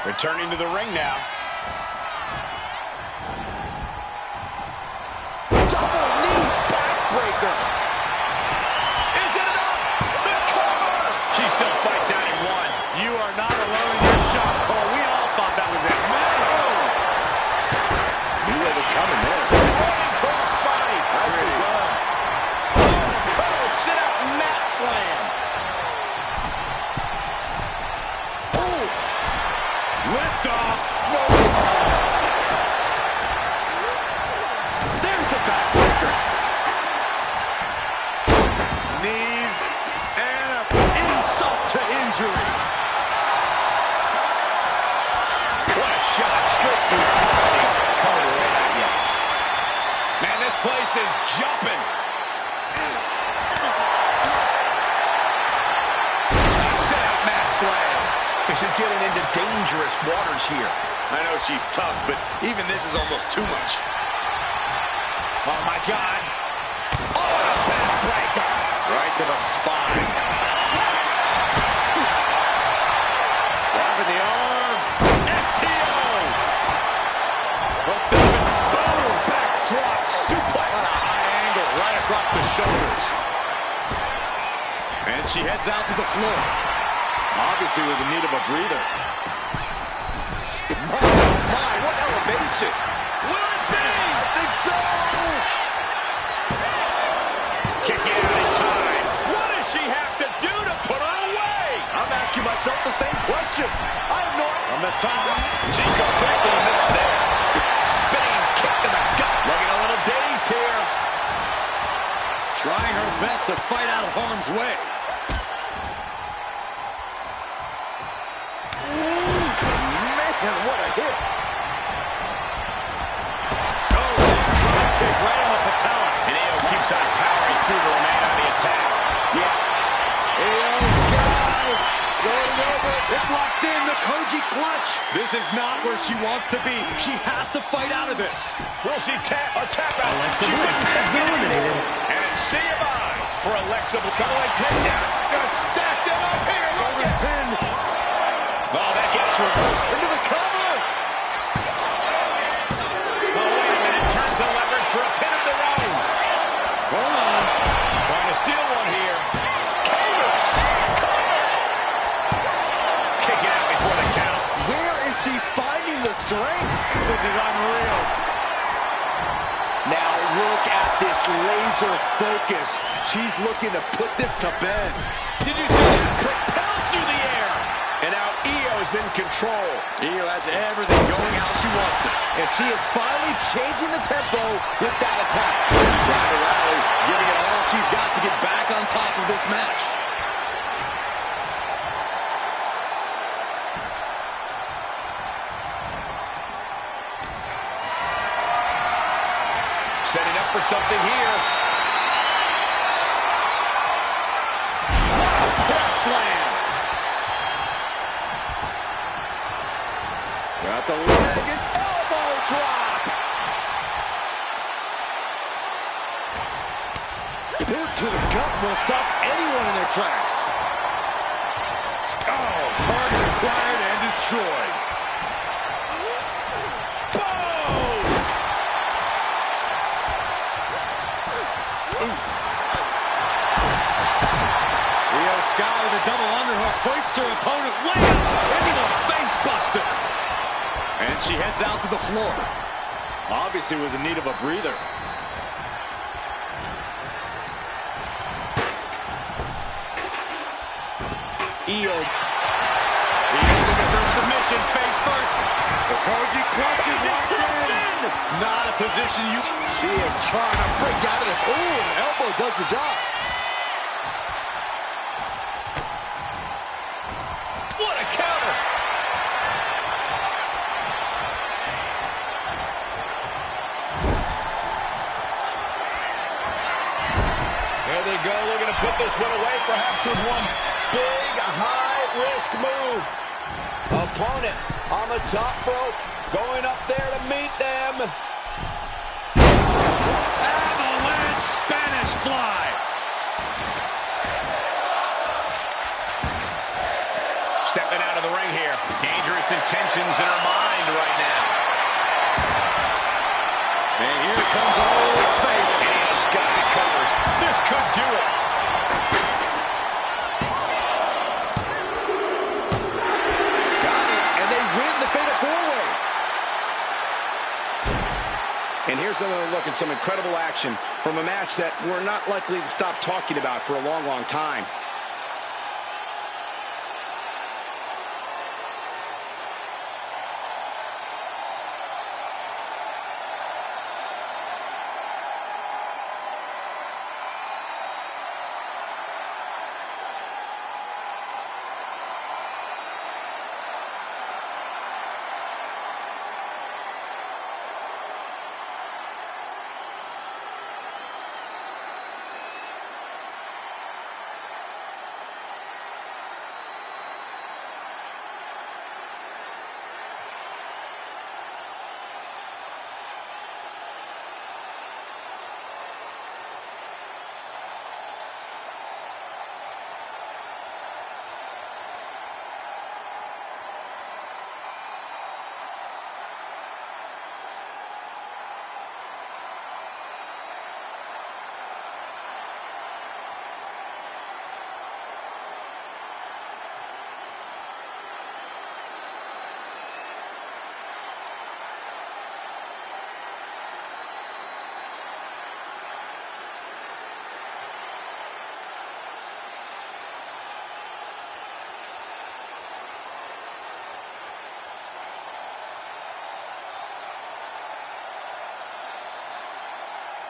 Returning to the ring now. Double knee backbreaker. Is it enough? The cover. She still fights out in one. You are not alone in your shock, Cole. We all thought that was it. Knew what was coming there. Running crossbody. Nicely done. Oh, sit up mat slam. Lift off. No. There's the backbreaker. Knees and a insult to injury. What a shot. Straight brutality. Coming right at you. Man, this place is jumping. Set up mat slam. She's getting into dangerous waters here. I know she's tough, but even this is almost too much. Oh, my God. Oh, a backbreaker. Right to the spine. Grabbing the arm. STO. Hooked up and boom. Backdrop suplex. On a high angle right across the shoulders. And she heads out to the floor. Obviously was in need of a breather. My, what elevation. Will it be? I think so. Kicking out in time. What does she have to do to put her away? I'm asking myself the same question. I have no idea. From the top. Chico back in the mix there. Spinning kick to the gut. Looking a little dazed here. Trying her best to fight out of harm's way. Man, what a hit. Oh, drop kick right on the patella. And Io keeps on powering through to remain on the attack. Yeah. Io Sky going over. It's locked in, the Koji clutch. This is not where she wants to be. She has to fight out of this. Will she tap out? Alexa She Bliss couldn't has take been it eliminated. anymore. And it's see you bye for Alexa Bliss. Come on, take down. Gonna stack them up here. Shoulders pinned. Oh, that gets reversed into the cover. Oh, wait a minute. Turns the leverage for a pin of their own. Hold on. Trying to steal one here. Counters. Kick it out before the count. Where is she finding the strength? This is unreal. Now look at this laser focus. She's looking to put this to bed. Did you see that? Propelled through the air. And now Io's in control. Io has everything going how she wants it. And she is finally changing the tempo with that attack. Trying to rally, giving it all she's got to get back on top of this match. Setting up for something here. Press slam. Got the leg and elbow drop. Boot to the gut will stop anyone in their tracks. Oh, target acquired and destroyed. Io Sky with a double underhook hoists her opponent way up into the face buster. And she heads out to the floor. Obviously was in need of a breather. Io. Looking for submission, face first. The Koji clutch is locked in. Not a position you... She is trying to break out of this. Ooh, an elbow does the job. What a counter. There they go, looking to put this one away, perhaps with one big, high-risk move. Opponent on the top rope, going up there to meet them. Avalanche Spanish fly. Stepping out of the ring here. Dangerous intentions in her mind right now. And here comes old Faith. Io Sky covers. This could do it. Got it, and they win the Fatal 4-Way. And here's another look at some incredible action from a match that we're not likely to stop talking about for a long, long time.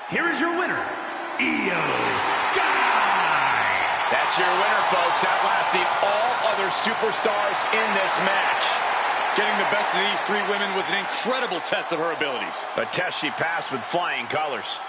Here is your winner, Io Sky. That's your winner, folks, outlasting all other superstars in this match. Getting the best of these three women was an incredible test of her abilities. A test she passed with flying colors.